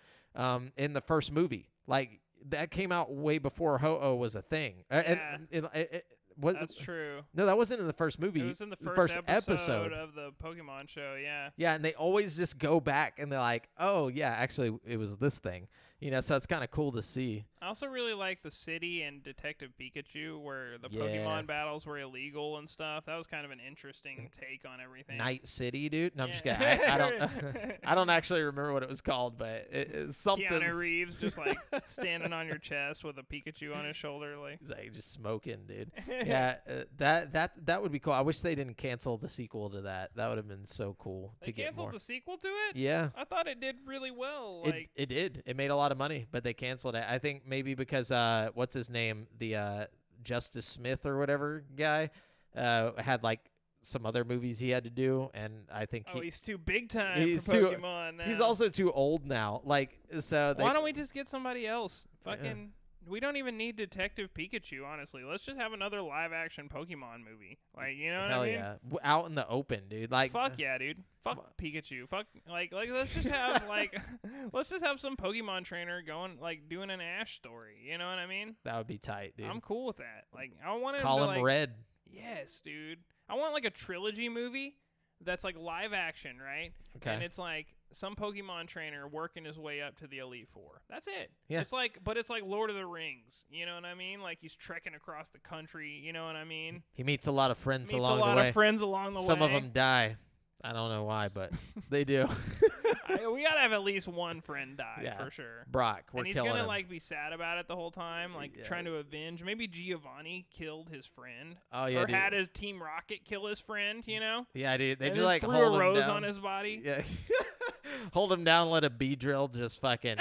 in the first movie. Like that came out way before Ho-Oh was a thing. Yeah. That's true. No, that wasn't in the first movie. It was in the first episode of the Pokemon show, yeah. Yeah, and they always just go back and they're like, oh, yeah, actually, it was this thing. So it's kind of cool to see. I also really like the city and Detective Pikachu where the Yeah. Pokemon battles were illegal and stuff. That was kind of an interesting take on everything. Night City, dude. No, I'm just kidding. Yeah. I don't. I don't actually remember what it was called, but it was something. Keanu Reeves just like standing on your chest with a Pikachu on his shoulder, like. He's like just smoking, dude. Yeah, that would be cool. I wish they didn't cancel the sequel to that. That would have been so cool They to get canceled more. the sequel to it? Yeah. I thought it did really well. Like It did. It made a lot of money, but they canceled it. I think maybe because what's his name, the Justice Smith or whatever guy, had like some other movies he had to do, and I think he's too big time he's for too- Pokemon now. he's also too old now. Like so. Why don't we just get somebody else? Fucking. We don't even need Detective Pikachu, honestly. Let's just have another live-action Pokemon movie. Like, you know what Hell I mean? yeah, out in the open, dude. Like Fuck yeah, dude. Fuck Pikachu. Fuck like let's just have let's just have some Pokemon trainer going like doing an Ash story. You know what I mean? that would be tight, dude. I'm cool with that. Like I want to Call him like, Red. Yes, dude. I want like a trilogy movie that's like live action, right? Okay. And it's like some Pokemon trainer working his way up to the Elite Four. That's it. Yeah. It's like, but it's like Lord of the Rings. You know what I mean? Like he's trekking across the country. You know what I mean? He meets a lot of friends Meets along a lot the way. of friends along the way. Some of them die. I don't know why, but they do. We gotta have at least one friend die Yeah. for sure. Brock, we're And he's killing gonna him. like be sad about it the whole time, like Yeah. trying to avenge. Maybe Giovanni killed his friend, Oh yeah, or dude. had his Team Rocket kill his friend. You know, Yeah, dude. They and just then like threw hold a him rose down. on his body. Yeah. Hold him down, let a bee drill just fucking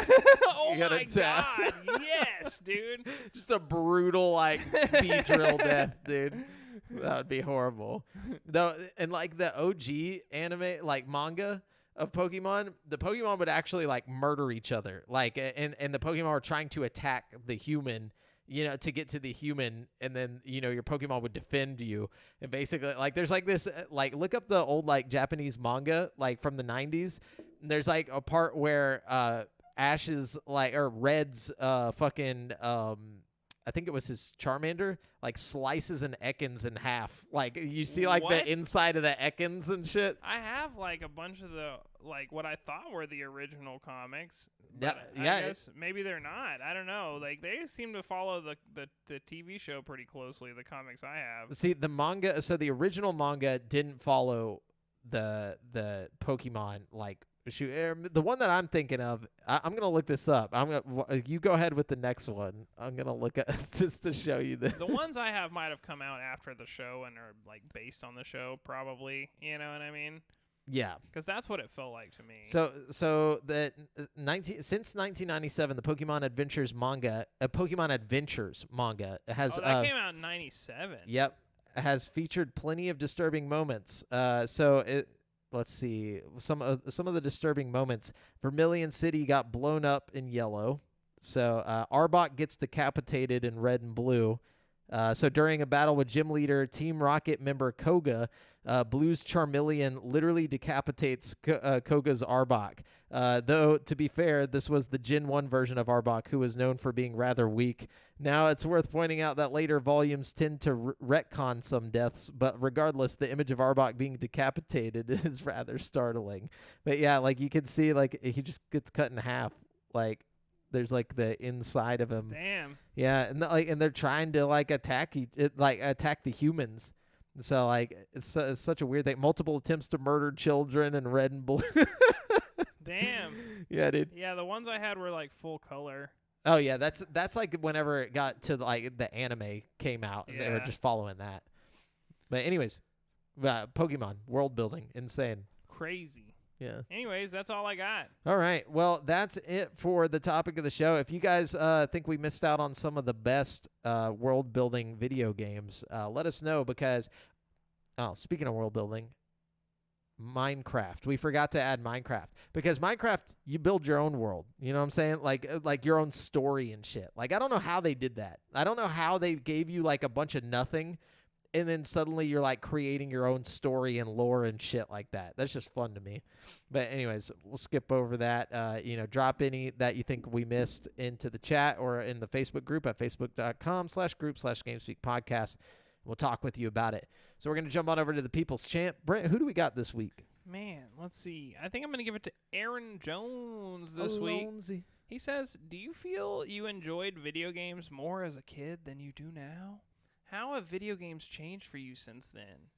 Oh You gotta my tap. god! Yes, dude. just a brutal like bee drill death, dude. That would be horrible. Though, and like the OG anime, like manga of Pokemon, the Pokemon would actually like murder each other. Like, and the Pokemon were trying to attack the human, to get to the human, and then your Pokemon would defend you. And basically, like, there's like this, like, look up the old like Japanese manga, like from the 90s. And there's like a part where Ash's like or Red's fucking I think it was his Charmander, like slices an Ekans in half. Like you see like What? the inside of the Ekans and shit. I have like a bunch of the like what I thought were the original comics. Yeah, But I yeah, guess maybe they're not. I don't know. Like they seem to follow the TV show pretty closely. The comics I have. See the manga, so the original manga didn't follow the Pokemon like shoot. The one that I'm thinking of, I'm gonna look this up. You go ahead with the next one. I'm gonna look at just to show you the The ones I have might have come out after the show and are like based on the show, probably. You know what I mean? yeah. Because that's what it felt like to me. So the since 1997, the Pokemon Adventures manga, has that came out in '97. Yep. has featured plenty of disturbing moments. Let's see some of the disturbing moments. Vermilion City got blown up in yellow. So Arbok gets decapitated in red and blue. So during a battle with gym leader Team Rocket member Koga, Blue's Charmeleon literally decapitates Koga's Arbok. Though, to be fair, this was the Gen 1 version of Arbok, who was known for being rather weak. Now, it's worth pointing out that later volumes tend to retcon some deaths, but regardless, the image of Arbok being decapitated is rather startling. But yeah, like you can see, like he just gets cut in half. Like there's like the inside of him. Damn. Yeah, and they're trying to like attack the humans. So like it's such a weird thing. Multiple attempts to murder children in red and blue. Damn. Yeah, dude. Yeah, the ones I had were like full color. Oh yeah, that's like whenever it got to like the anime came out and they were Yeah. just following that. But anyways, Pokemon world building, insane. Crazy. Yeah. Anyways, that's all I got. All right. Well, that's it for the topic of the show. If you guys think we missed out on some of the best world building video games, let us know because, speaking of world building, Minecraft. We forgot to add Minecraft because Minecraft, you build your own world. You know what I'm saying? Like your own story and shit. Like, I don't know how they did that. I don't know how they gave you like a bunch of nothing and then suddenly you're like creating your own story and lore and shit like that. That's just fun to me. But anyways, we'll skip over that. Drop any that you think we missed into the chat or in the Facebook group at facebook.com/group/GameSpeak podcast. We'll talk with you about it. So we're going to jump on over to the People's Champ. Brent, who do we got this week? Man, let's see. I think I'm going to give it to Aaron Jones this week. Jonesy. He says, do you feel you enjoyed video games more as a kid than you do now? How have video games changed for you since then?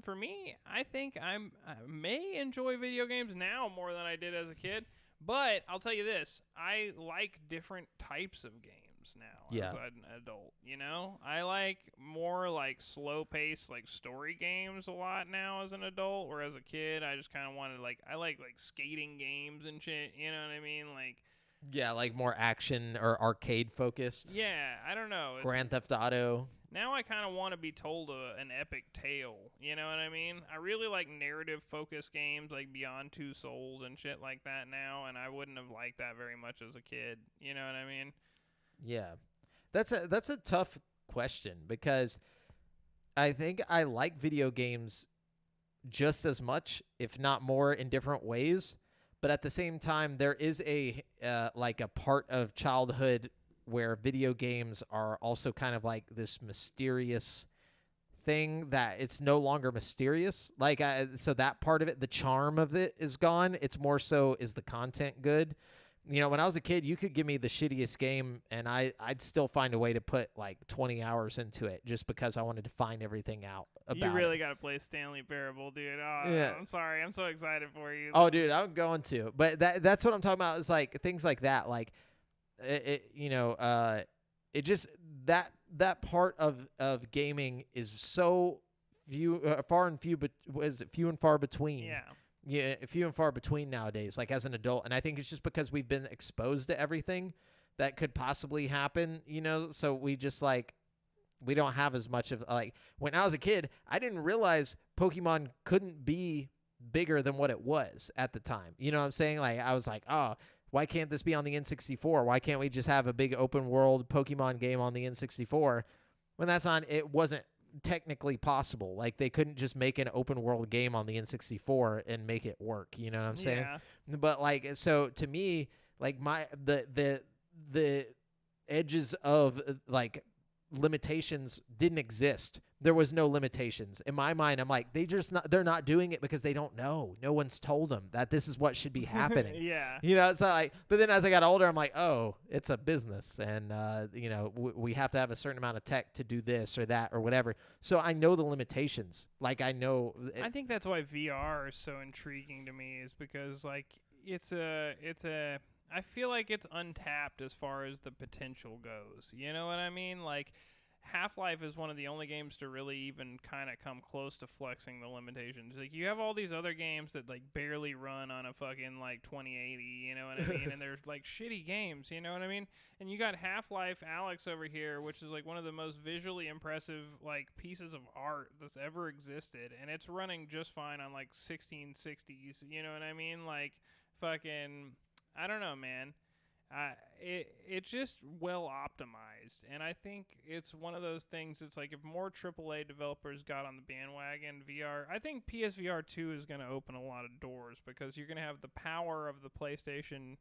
For me, I think I may enjoy video games now more than I did as a kid. But I'll tell you this. I like different types of games now as an adult, you know? I like more like slow-paced like story games a lot now as an adult, where as a kid I just kind of wanted I like skating games and shit, you know what I mean? Like Yeah, like more action or arcade focused. yeah, I don't know. Grand Theft Auto. Now I kind of want to be told an epic tale, you know what I mean? I really like narrative-focused games like Beyond Two Souls and shit like that now, and I wouldn't have liked that very much as a kid, you know what I mean? Yeah. That's a tough question because I think I like video games just as much, if not more, in different ways. But at the same time, there is a part of childhood where video games are also kind of like this mysterious thing that it's no longer mysterious. So that part of it, the charm of it is gone. It's more so, is the content good? You know, when I was a kid, you could give me the shittiest game and I'd still find a way to put like 20 hours into it just because I wanted to find everything out about You really it. got to play Stanley Parable, dude. Oh, Yeah. I'm sorry. I'm so excited for you. Oh, dude, I'm going to. But that's what I'm talking about is like things like that. Like, it just that part of gaming is so few and far between. Yeah. Yeah, few and far between nowadays, like as an adult. And I think it's just because we've been exposed to everything that could possibly happen, you know? So we just we don't have as much of when I was a kid, I didn't realize Pokemon couldn't be bigger than what it was at the time. You know what I'm saying? Like I was like, oh, why can't this be on the N64? Why can't we just have a big open world Pokemon game on the N64? When it wasn't technically possible. Like they couldn't just make an open world game on the N64 and make it work, you know what I'm saying? Yeah. But so to me, like the edges of limitations didn't exist. There was no limitations. In my mind, I'm like, they're not doing it because they don't know. No one's told them that this is what should be happening. Yeah. You know, it's not but then as I got older, I'm like, oh, it's a business. And, we have to have a certain amount of tech to do this or that or whatever. So I know the limitations. Like I know. I think that's why VR is so intriguing to me, is because I feel like it's untapped as far as the potential goes. You know what I mean? Like Half-Life is one of the only games to really even kind of come close to flexing the limitations. Like, you have all these other games that, like, barely run on a fucking, like, 2080, you know what I mean? And they're, like, shitty games, you know what I mean? And you got Half-Life Alyx over here, which is, like, one of the most visually impressive, like, pieces of art that's ever existed. And it's running just fine on, like, 1660s, you know what I mean? Like, fucking, I don't know, man. It's just well optimized, and I think it's one of those things. It's like if more AAA developers got on the bandwagon, VR. I think PSVR 2 is going to open a lot of doors because you're going to have the power of the PlayStation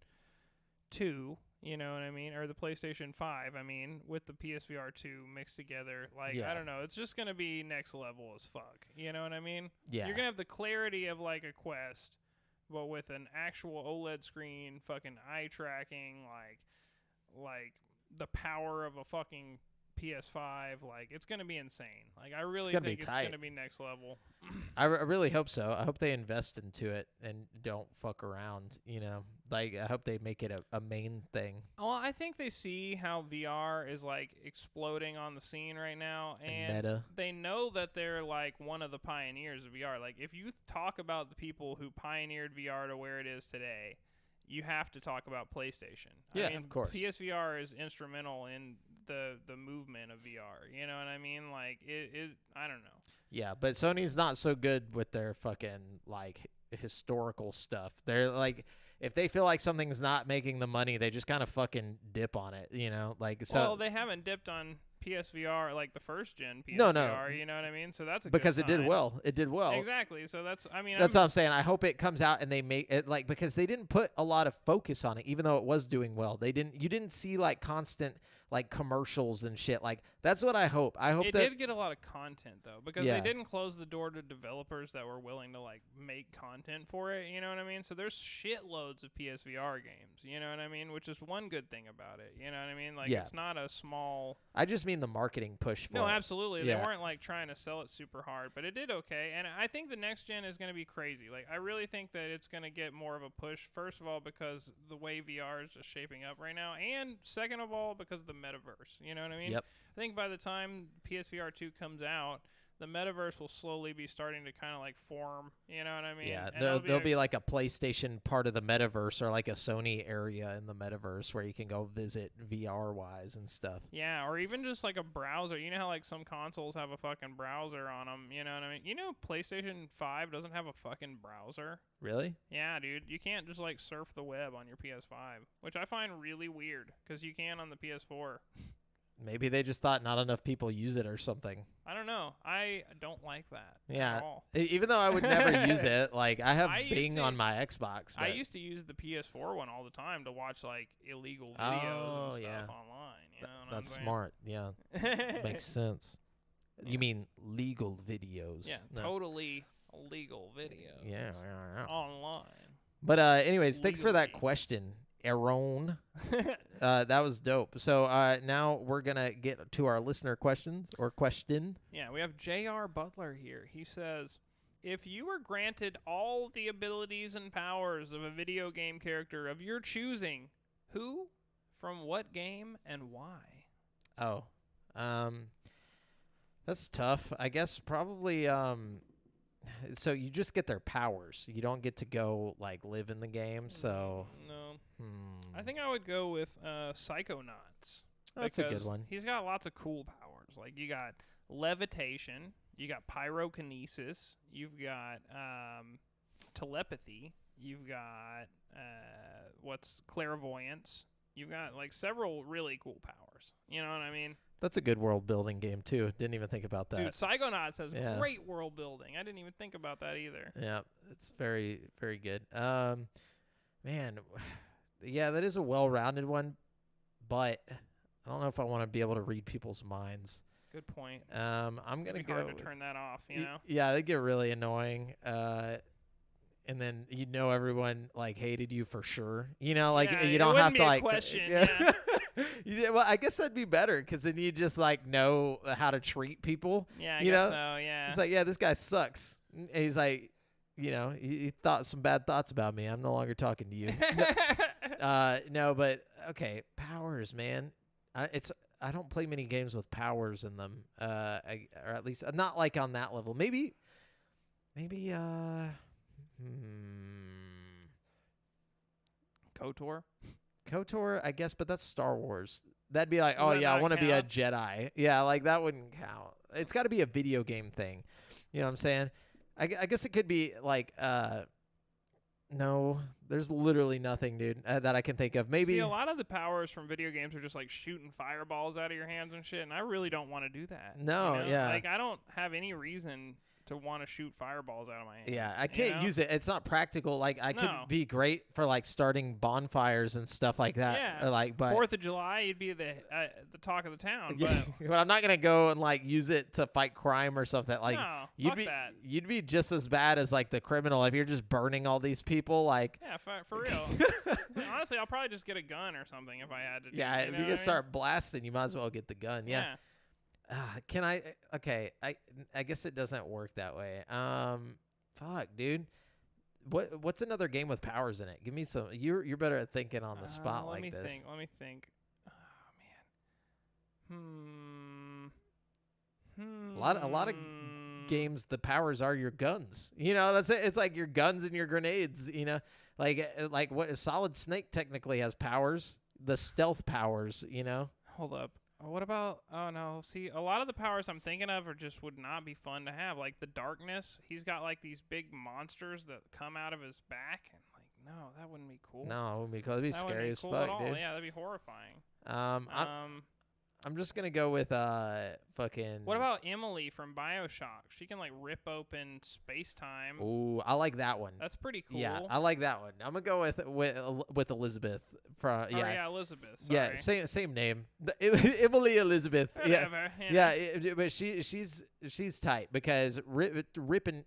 2, you know what I mean, or the PlayStation 5. I mean, with the PSVR 2 mixed together. Like, I don't know, it's just going to be next level as fuck. You know what I mean? Yeah. You're going to have the clarity of like a Quest, but with an actual OLED screen, fucking eye tracking, like the power of a fucking PS5, like it's gonna be insane. Like I really think it's gonna be next level. I really hope so. I hope they invest into it and don't fuck around. You know, like I hope they make it a main thing. Well, I think they see how VR is like exploding on the scene right now, and meta. They know that they're like one of the pioneers of VR. Like if you talk about the people who pioneered VR to where it is today, you have to talk about PlayStation. Yeah, I mean, of course. PSVR is instrumental in the movement of VR. You know what I mean? Like it I don't know. Yeah, but Sony's not so good with their fucking like historical stuff. They're like, if they feel like something's not making the money, they just kind of fucking dip on it, you know? Like, so. Well, they haven't dipped on PSVR like the first gen PSVR. No. You know what I mean? So that's a because good it did sign. well. It did well. Exactly. So that's that's what I'm saying. I hope it comes out and they make it like, because they didn't put a lot of focus on it, even though it was doing well. You didn't see like constant like commercials and shit. Like that's what I hope. I hope it did get a lot of content though, because they didn't close the door to developers that were willing to like make content for it. You know what I mean? So there's shitloads of PSVR games. You know what I mean? Which is one good thing about it. You know what I mean? Like it's not a small. I just mean the marketing push for it. No, absolutely. Yeah. They weren't like trying to sell it super hard, but it did okay. And I think the next gen is going to be crazy. Like I really think that it's going to get more of a push. First of all, because the way VR is just shaping up right now, and second of all, because of the metaverse. You know what I mean? Yep. I think by the time PSVR 2 comes out, the metaverse will slowly be starting to kind of like form. You know what I mean? Yeah, and there'll be like a PlayStation part of the metaverse, or like a Sony area in the metaverse where you can go visit VR wise and stuff. Yeah, or even just like a browser. You know how like some consoles have a fucking browser on them. You know what I mean? You know, PlayStation 5 doesn't have a fucking browser. Really? Yeah, dude. You can't just like surf the web on your PS5, which I find really weird because you can on the PS4. Maybe they just thought not enough people use it or something. I don't know. I don't like that Yeah. at all. Even though I would never use it, like I have Bing on my Xbox. I but- used to use the PS4 one all the time to watch like illegal videos and stuff yeah. online. You know what That's I'm saying? smart. Yeah, makes sense. You mean legal videos? Yeah, No. totally illegal videos. Yeah. Online. But anyways, thanks for that Legally. question, Aaron. That was dope. So now we're gonna get to our listener questions or question. Yeah, we have J.R. Butler here. He says, if you were granted all the abilities and powers of a video game character of your choosing, who, from what game, and why? Oh, that's tough. I guess probably so you just get their powers. You don't get to go like live in the game. So No. I think I would go with Psychonauts. That's a good because one. He's got lots of cool powers. Like you got levitation, you got pyrokinesis, you've got telepathy, you've got clairvoyance. You've got like several really cool powers. You know what I mean? That's a good world building game too. Didn't even think about that. Dude, Psychonauts has Yeah. great world building. I didn't even think about that either. Yeah, it's very, very good. Man, yeah, that is a well-rounded one, but I don't know if I want to be able to read people's minds. Good point. I'm gonna It'd be go. hard to turn that off, you know? Yeah, they get really annoying. And then everyone like hated you for sure. You know, like Yeah, you it don't wouldn't have be to a like question, yeah. Well, I guess that'd be better because then you just like know how to treat people. Yeah, I you guess know? so, yeah. It's like, yeah, this guy sucks. And he's like, he thought some bad thoughts about me. I'm no longer talking to you. No, but okay, powers, man. I don't play many games with powers in them. Or at least not like on that level. Maybe. KOTOR. KOTOR, I guess, but that's Star Wars. That'd be like, Does oh that yeah, I not want to be a count? Jedi. Yeah, like that wouldn't count. It's got to be a video game thing. You know what I'm saying? I guess it could be like, no, there's literally nothing, dude, that I can think of. Maybe See, a lot of the powers from video games are just like shooting fireballs out of your hands and shit, and I really don't want to do that. No, yeah. Like, I don't have any reason to want to shoot fireballs out of my hands. Yeah, I can't use it. It's not practical. Like I No. could be great for like starting bonfires and stuff like that. Yeah. Like, but 4th of July, you'd be the talk of the town. yeah, But but I'm not gonna go and like use it to fight crime or something. Like no, you'd fuck be that. you'd be just as bad as like the criminal if you're just burning all these people. Like Yeah, for real. Honestly, I'll probably just get a gun or something if I had to. yeah, if you know you what can I mean? start blasting, you might as well get the gun. Yeah. Can I? Okay, I guess it doesn't work that way. Fuck, dude. What's another game with powers in it? Give me some. You're better at thinking on the spot like this. Let me think. Oh man. A lot of games, the powers are your guns. You know, that's it. It's like your guns and your grenades. You know, like what Solid Snake technically has powers, the stealth powers. You know. Hold up. What about? Oh no. See, a lot of the powers I'm thinking of are just would not be fun to have. Like the darkness. He's got like these big monsters that come out of his back, and like no, that wouldn't be cool. No, because it'd be that scary wouldn't be as cool fuck, at all. dude. Yeah, that'd be horrifying. I'm just gonna go with fucking. What about Emily from BioShock? She can like rip open space time. Ooh, I like that one. That's pretty cool. Yeah, I like that one. I'm gonna go with Elizabeth from Oh, yeah, Elizabeth. Sorry. yeah, same name, Emily Elizabeth. Whatever. Yeah, but she's tight because ripping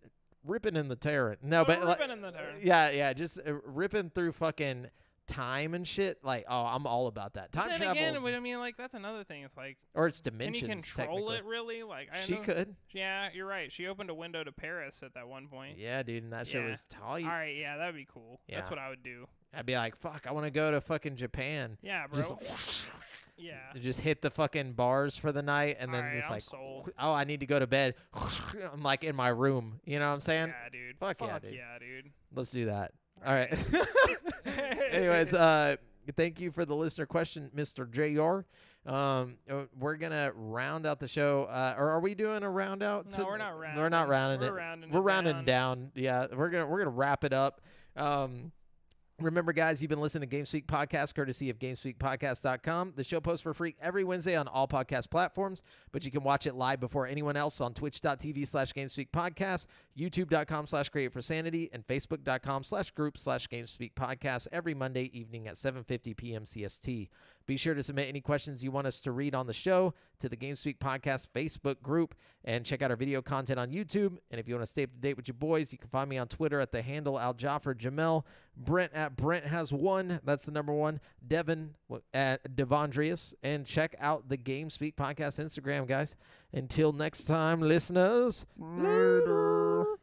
in the terror. No, but like, ripping in the terror. yeah, just ripping through fucking time and shit. Like, oh, I'm all about that. Time Then travel, again, but I mean, like that's another thing. It's like, or it's can dimensions. you control technically. it really? Like, I She know, could. Yeah, you're right. She opened a window to Paris at that one point. Yeah, dude, and that shit Yeah. was tight. All right, yeah, that'd be cool. That's Yeah. what I would do. I'd be like, fuck, I want to go to fucking Japan. Yeah, bro. Just yeah. just hit the fucking bars for the night, and then Alright, just I'm like, sold. oh, I need to go to bed. I'm like in my room. You know what I'm saying? Yeah, dude. Fuck yeah, Fuck dude. yeah, dude. Let's do that. All right. Anyways, thank you for the listener question, Mr. JR. We're gonna round out the show. Or are we doing a round out? No, we're not rounding. We're not rounding We're it. rounding We're it rounding down. Yeah, we're gonna wrap it up. Remember, guys, you've been listening to GameSpeak Podcast, courtesy of GameSpeakPodcast.com. The show posts for free every Wednesday on all podcast platforms, but you can watch it live before anyone else on Twitch.tv/GameSpeakPodcast, YouTube.com/CreateForSanity, and Facebook.com/group/GameSpeakPodcast every Monday evening at 7:50 p.m. CST. Be sure to submit any questions you want us to read on the show to the GameSpeak Podcast Facebook group, and check out our video content on YouTube. And if you want to stay up to date with your boys, you can find me on Twitter at the handle AlJaffer Brent at Brent has one. That's the number one. Devin at Devondrius. And check out the GameSpeak Podcast Instagram, guys. Until next time, listeners. Later.